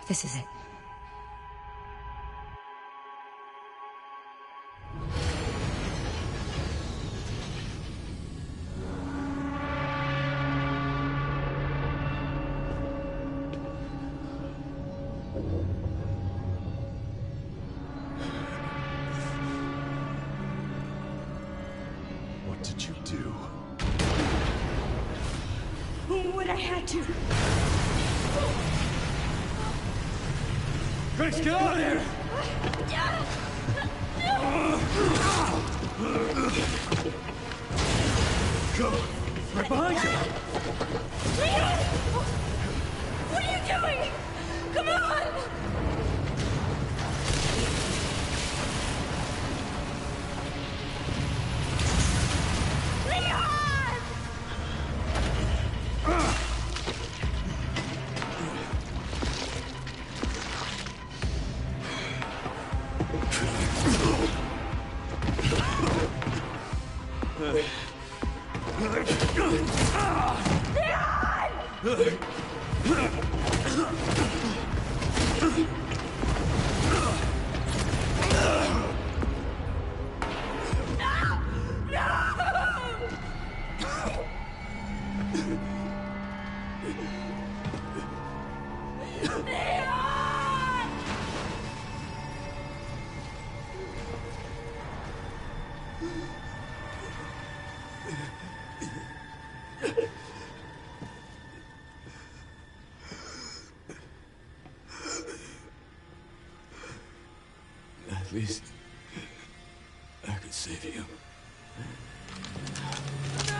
This is it. What did you do? What I had to. Grace, get out of there! Go! Right behind you! Leon! What are you doing? Come on! Leon! At least I could save you. No!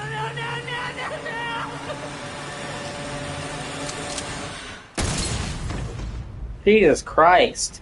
Jesus Christ.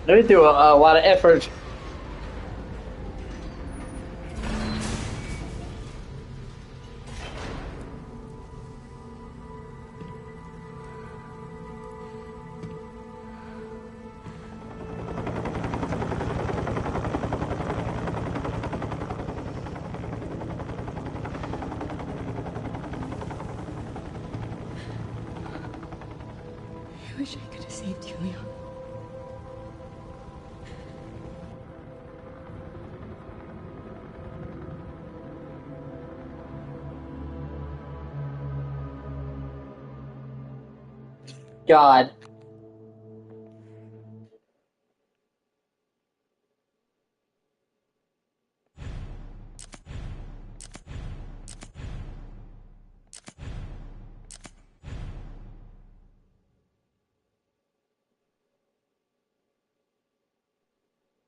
They went through a lot of effort. I wish I could have saved you, Leon. God.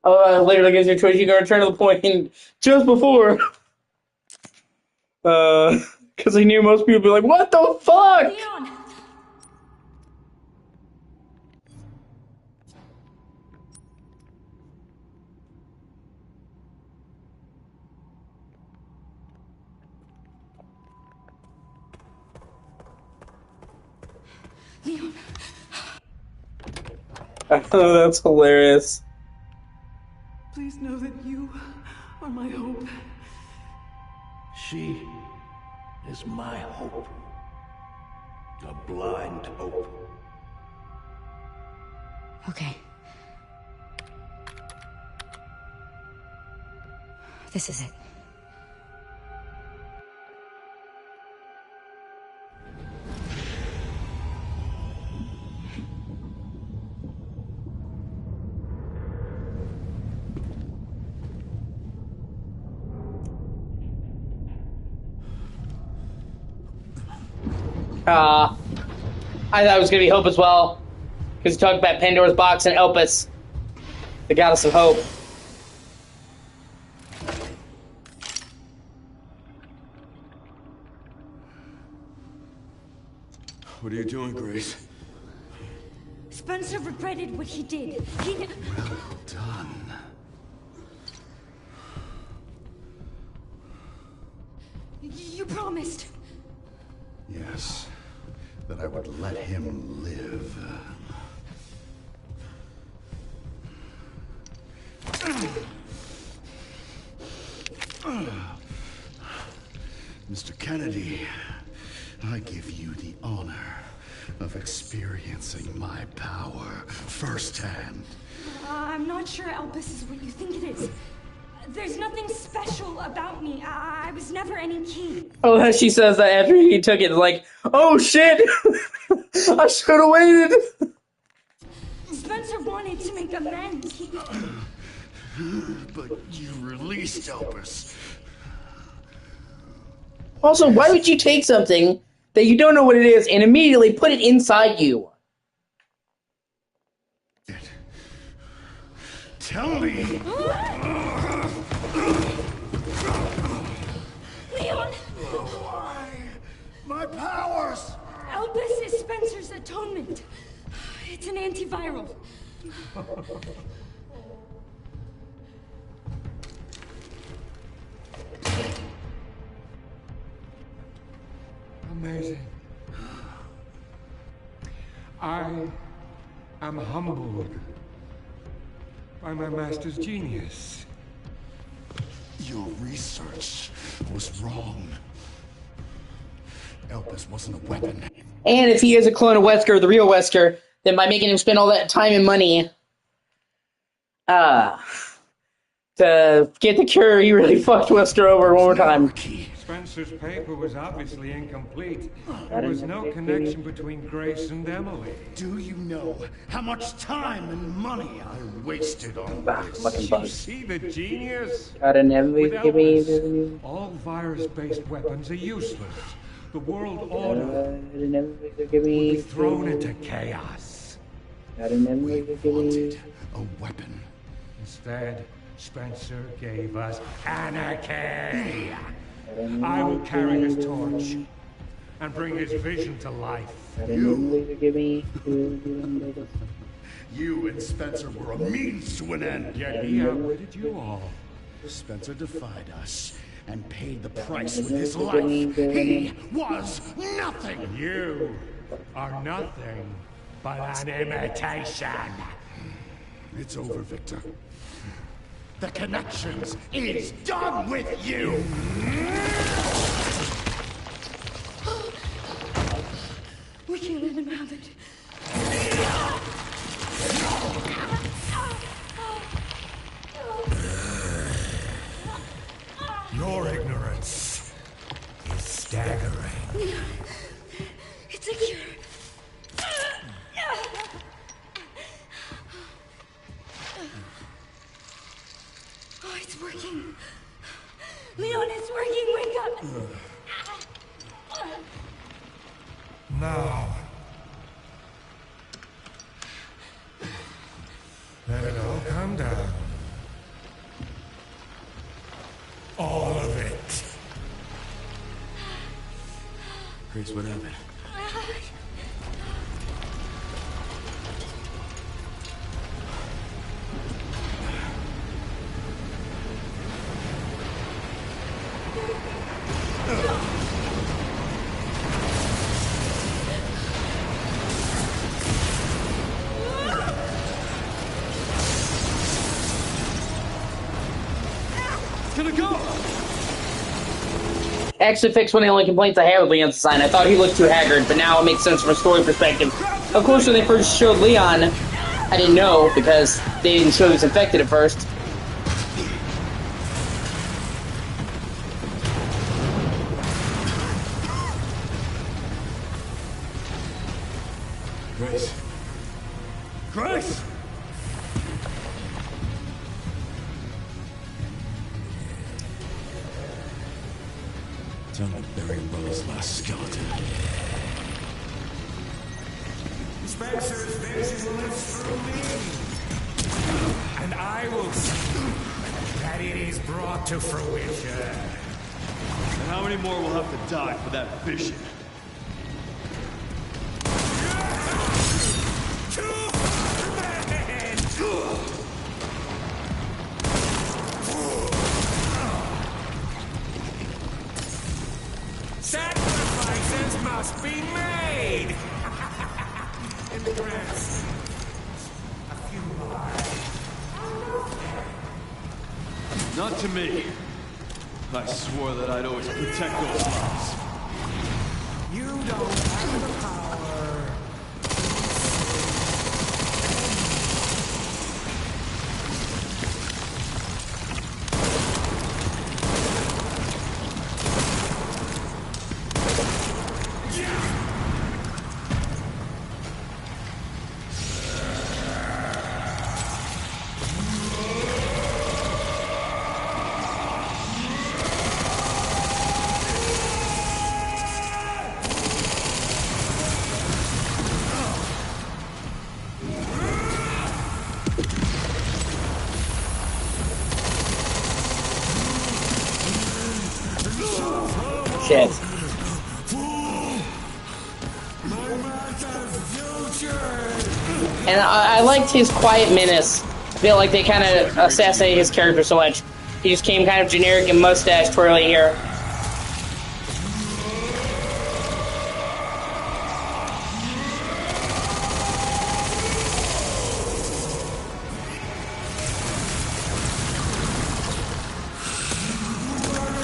Later, gives you a choice. You can return to the point just before. Because I knew most people would be like, what the fuck? Leon! Leon! That's hilarious. Please know that you are my hope. She is my hope. A blind hope. Okay. This is it. I thought it was going to be Hope as well. Because he talked about Pandora's Box and Elpis, the goddess of hope. What are you doing, Grace? Spencer regretted what he did. Well done. You promised. Yes, that I would let him live. Mr. Kennedy, I give you the honor of experiencing my power firsthand. I'm not sure Elpis is what you think it is. There's nothing special about me. I was never any king. Oh, she says that after he took it, like, oh shit! I should have waited! Spencer wanted to make amends. But you released Elpis. Also, why would you take something that you don't know what it is and immediately put it inside you? Tell me! Leon! Why? My powers! Elpis is Spencer's atonement. It's an antiviral. Amazing. I am humbled by my master's genius. Your research was wrong. Elpis wasn't a weapon. And if he is a clone of Wesker, the real Wesker, then by making him spend all that time and money, to get the cure, he really fucked Wester over one more time. Spencer's paper was obviously incomplete. There was no connection between Grace and Emily. Do you know how much time and money I wasted on this? Fucking You see the genius? Gotta never Without give me this, all virus-based weapons are useless. The world order would be thrown into chaos. We wanted a weapon. Instead, Spencer gave us anarchy. I will carry his torch and bring his vision to life. You and Spencer were a means to an end. Yet he outwitted you all. Spencer defied us and paid the price with his life. He was nothing. You are nothing but an imitation. It's over, Victor. The Connections is done with you! We can't let him have it. Your ignorance is staggering. It's a cure. Oh, it's working. Leon, it's working. Wake up. Now, let it all come down. All of it. Grace, what happened? Actually fixed one of the only complaints I have with Leon's design. I thought he looked too haggard, but now it makes sense from a story perspective. Of course, when they first showed Leon, I didn't know because they didn't show he was infected at first. Grace. Grace! Time to bury Umbrella's last skeleton. Spencer's vision lives through me. And I will see that it is brought to fruition. And how many more will have to die for that vision? Sacrifices must be made! In the grass. A few more. Not to me. I swore that I'd always protect those lives. You don't have the power. Shit. And I liked his quiet menace. I feel like they kind of assassinated his character so much. He just came kind of generic and mustache twirly here.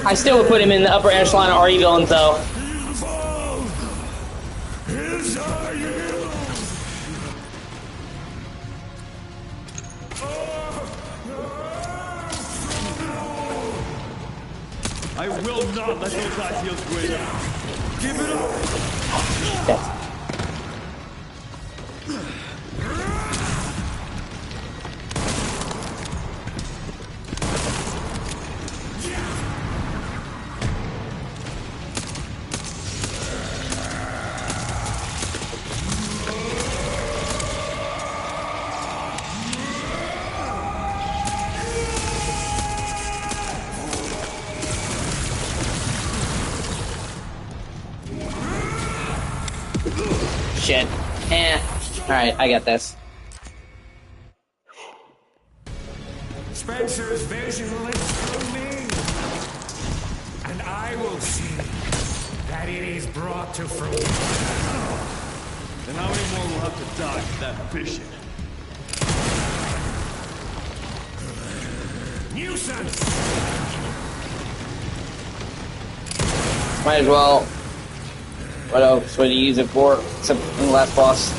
I still would put him in the upper echelon of RE villains, though. I will not let those ideals win. Give it up! Yes. Shit. Alright, I got this. Spencer's vision lives through me, and I will see that it is brought to fruition. And how many more will have to die for that vision? Nuisance! Might as well. What else would you use it for? Except in the last boss.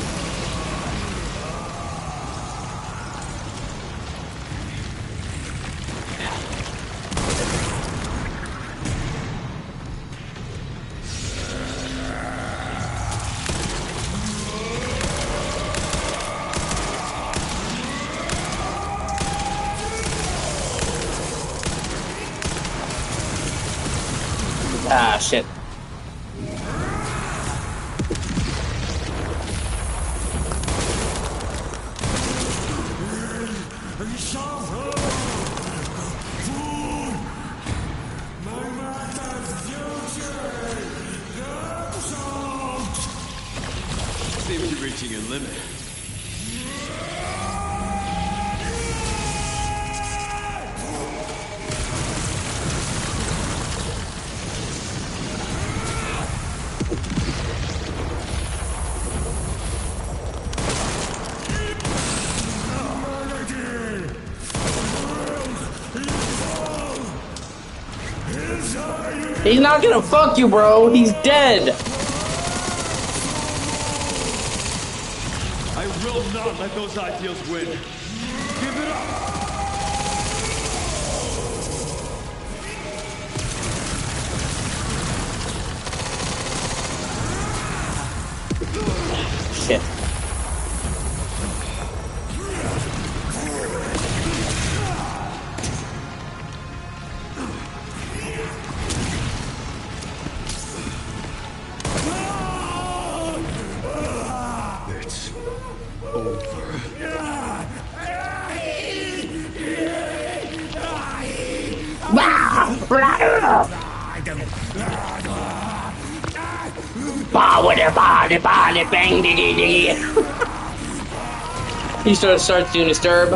Ah, shit. Seems you're reaching your limit. He's not gonna fuck you, bro. He's dead. I will not let those ideals win. Give it up! Shit. It's over. He starts doing disturb.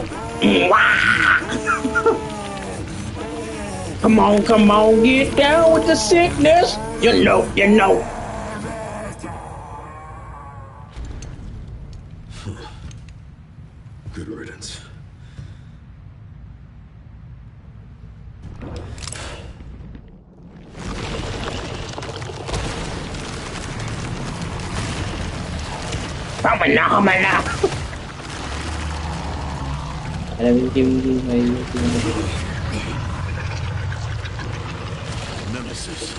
Come on, get down with the sickness. You know. Good riddance. Nemesis.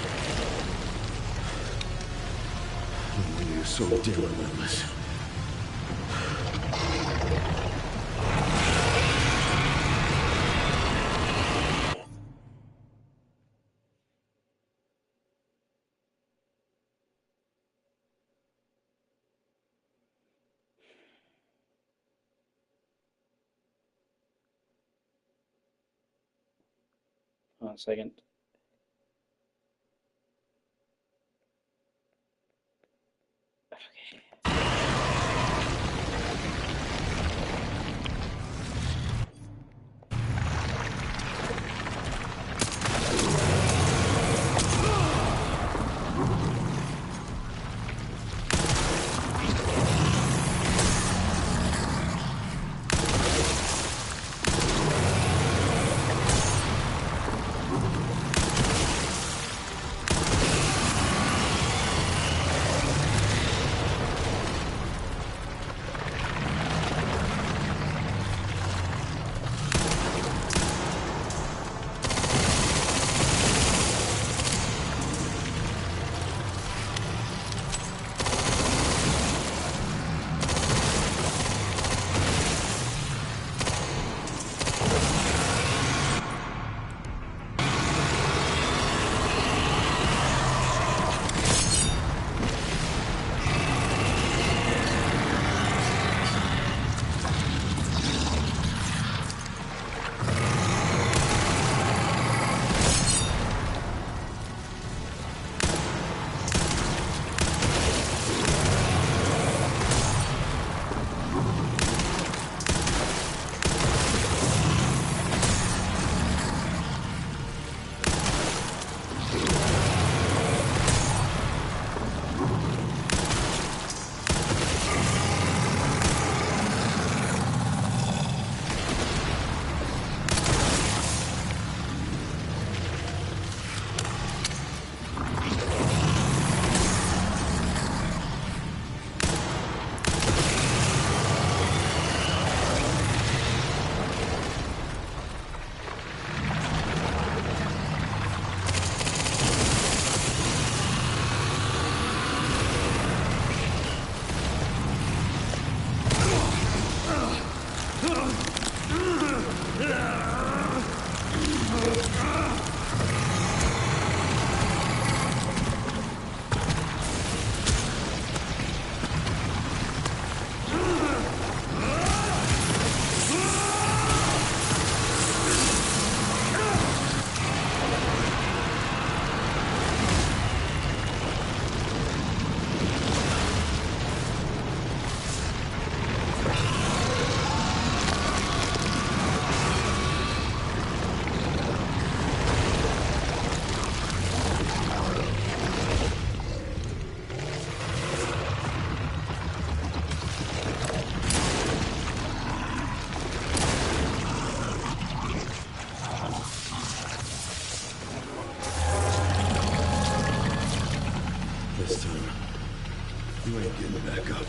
When you're so damn relentless. Hold on a second. This time, you ain't getting back up.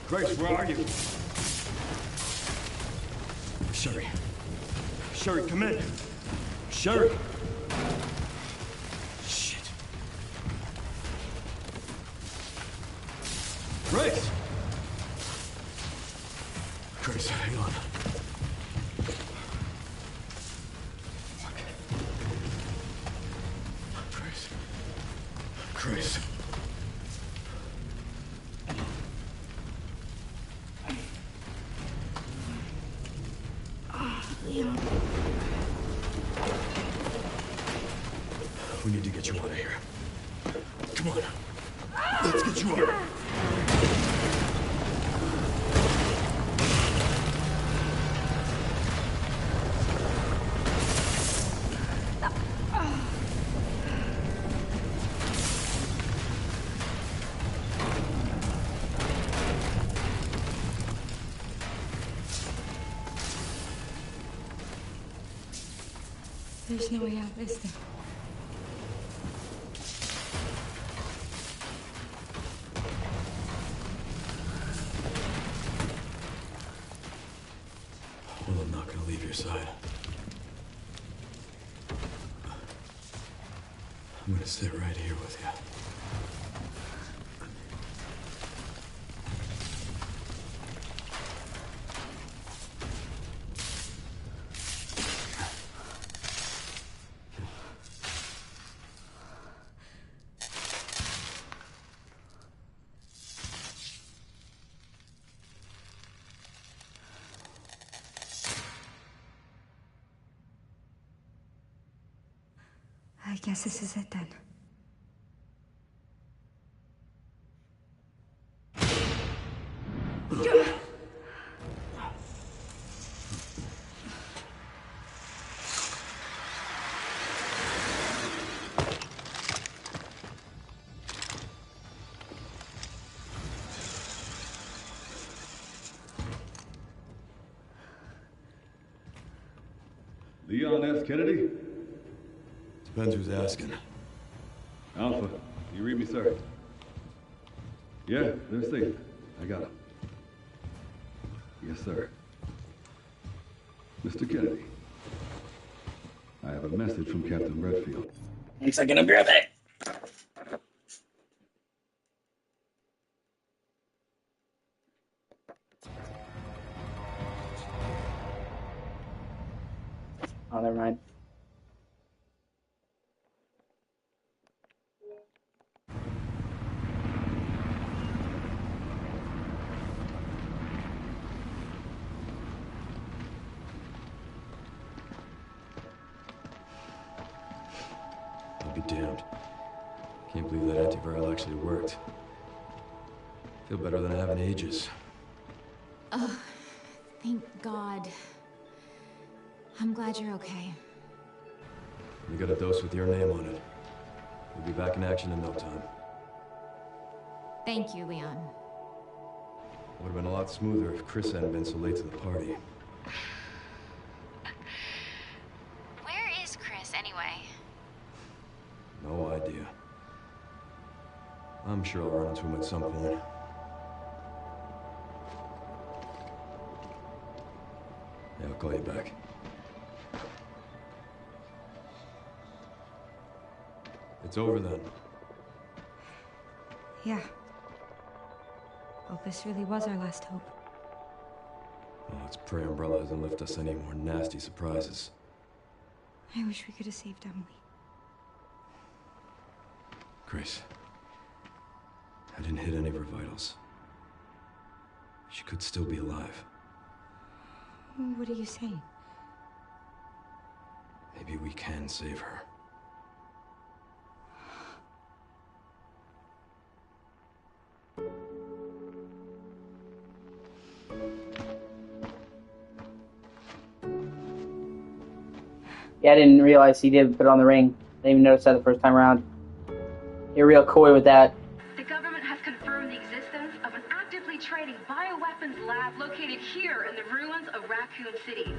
Grace, where are you? Sherry. Sherry, come in. Sherry. Shit. Grace! Grace, hang on. Fuck. Grace. Grace. Leon. We need to get you out of here. Come on. Let's get you out. There's no way out, is there? Well, I'm not gonna leave your side. I'm gonna sit right here with you. I guess this is it then. Leon F. Kennedy? Depends who's asking. Alpha, you read me, sir? Yeah, they're safe. I got them. Yes, sir. Mr. Kennedy, I have a message from Captain Redfield. 1 second, I'll be right back. Oh, never mind. I'll be damned. Can't believe that antiviral actually worked. Feel better than I have in ages. Oh, thank God. I'm glad you're okay. We got a dose with your name on it. We'll be back in action in no time. Thank you, Leon. Would have been a lot smoother if Chris hadn't been so late to the party. Where is Chris, anyway? No idea. I'm sure sure I'll run into him at some point. Yeah, I'll call you back. It's over then. Yeah. Opus really was our last hope. Well, let's pray Umbrella doesn't lift us any more nasty surprises. I wish we could have saved Emily. Grace, I didn't hit any of her vitals. She could still be alive. What are you saying? Maybe we can save her. Yeah, I didn't realize he did put on the ring. I didn't even notice that the first time around. You're real coy with that. The government has confirmed the existence of an actively trading bioweapons lab located here in the ruins of Raccoon City.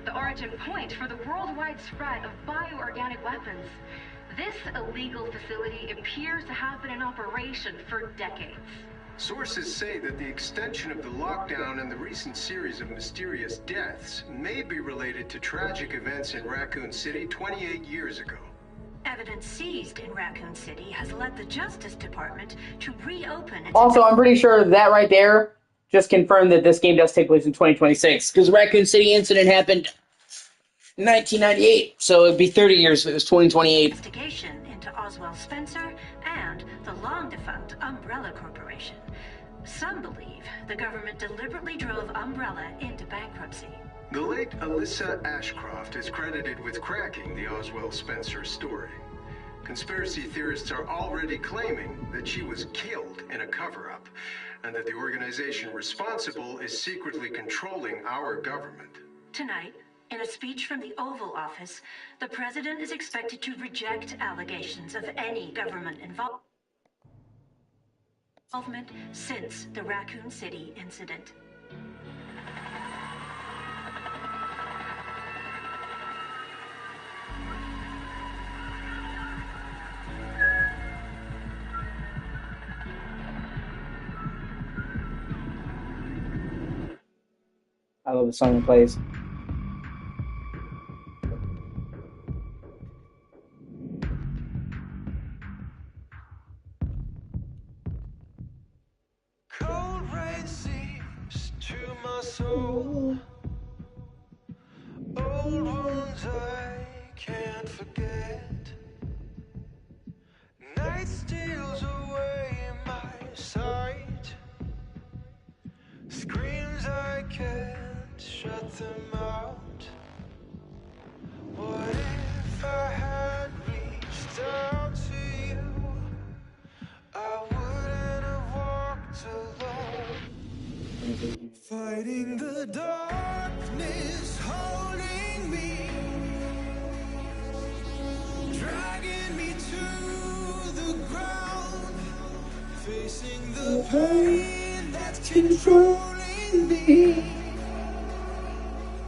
The origin point for the worldwide spread of bioorganic weapons. This illegal facility appears to have been in operation for decades. Sources say that the extension of the lockdown and the recent series of mysterious deaths may be related to tragic events in Raccoon City 28 years ago. Evidence seized in Raccoon City has led the Justice Department to reopen its... Also, I'm pretty sure that right there just confirmed that this game does take place in 2026, because the Raccoon City incident happened in 1998, so it'd be 30 years if it was 2028. Investigation into Oswald Spencer and the long-defunct Umbrella Corporation. Some believe the government deliberately drove Umbrella into bankruptcy. The late Alyssa Ashcroft is credited with cracking the Oswald Spencer story. Conspiracy theorists are already claiming that she was killed in a cover-up, and that the organization responsible is secretly controlling our government. Tonight, in a speech from the Oval Office, the president is expected to reject allegations of any government involvement since the Raccoon City incident. I love the song it plays. Cold rain seeps to my soul. Old wounds I can't forget. Night steals away my sight. Screams I can't shut them out. What if I had reached out to you? I wouldn't have walked alone. Fighting the darkness, holding me, dragging me to the ground, facing the pain that's controlling me.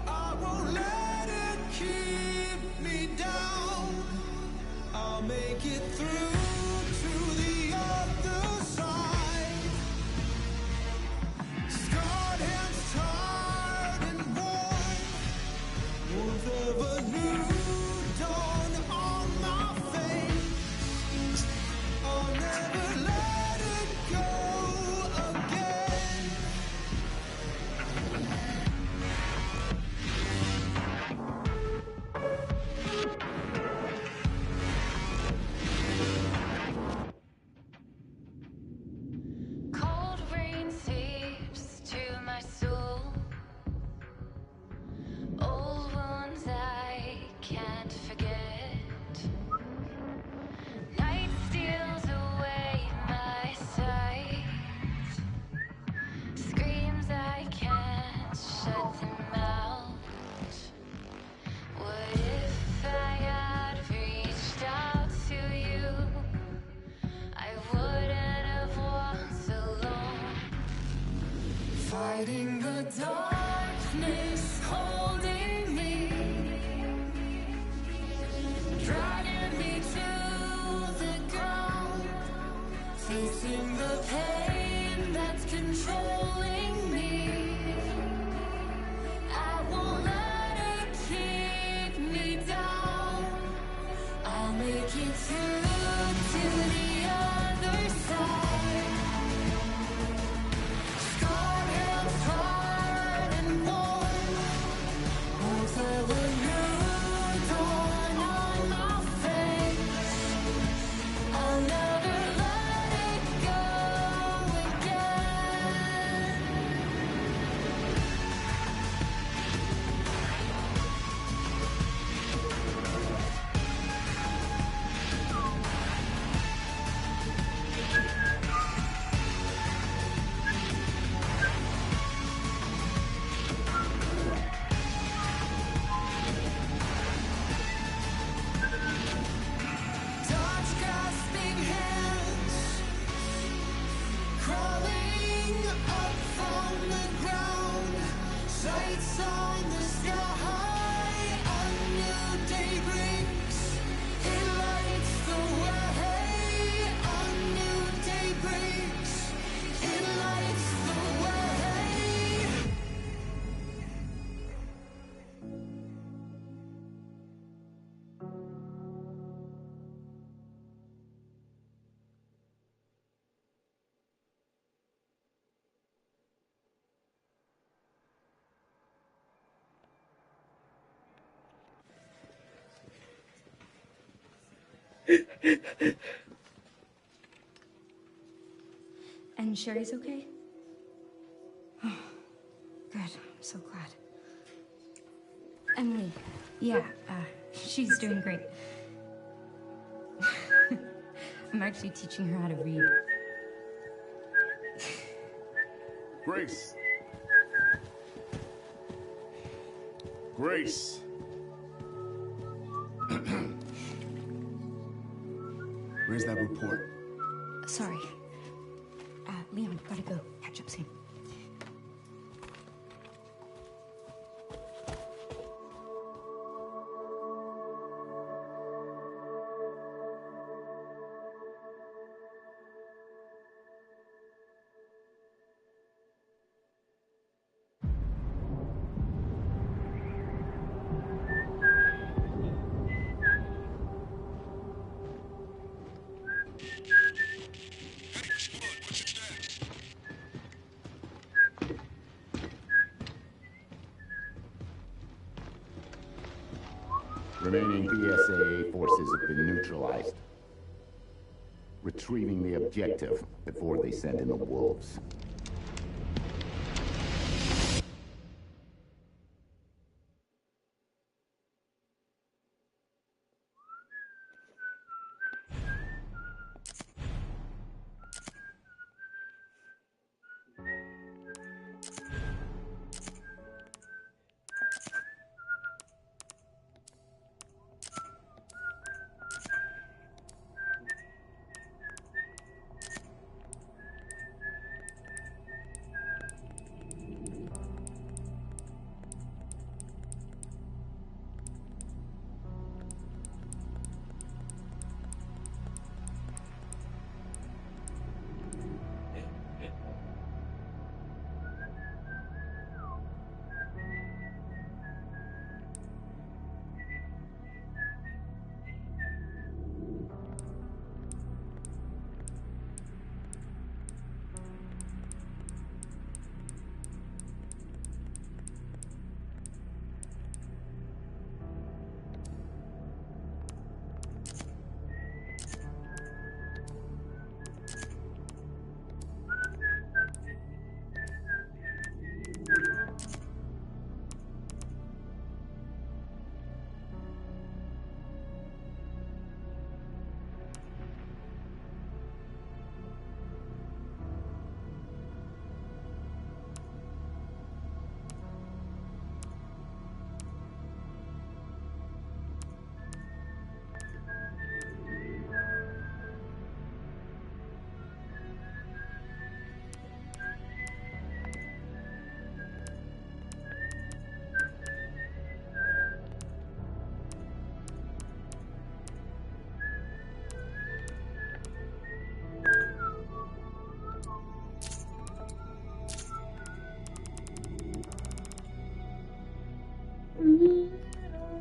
I won't let it keep me down. I'll make it through to the other side. Scarred hands, tired and worn, warmth of a new dawn on my face. I'll never let it go again. Cold rain seeps to my soul. Old wounds I can't forget. Night steals away my sight. Screams I can't shut them out. What if I had reached out to you? I wouldn't have walked alone. Fighting the darkness, holding me, dragging me to the ground, facing Feeling the pain that's controlling me. I won't let it keep me down. I'll make it through to the other side. Scarred, held hard and warm. Won't tell a new dawn on my face. I'll never let it go again. Touch grasping hands, crawling up from the ground. Sights on the sky, a new day breaks. It lights the way. A new day breaks. It lights the way. And Sherry's okay? Oh, good. I'm so glad. Emily, yeah, she's doing great. I'm actually teaching her how to read. Grace. Grace. Where's that report? Sorry. Leon, gotta go. Catch up soon. Remaining PSA forces have been neutralized. Retrieving the objective before they send in the wolves.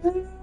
Bye.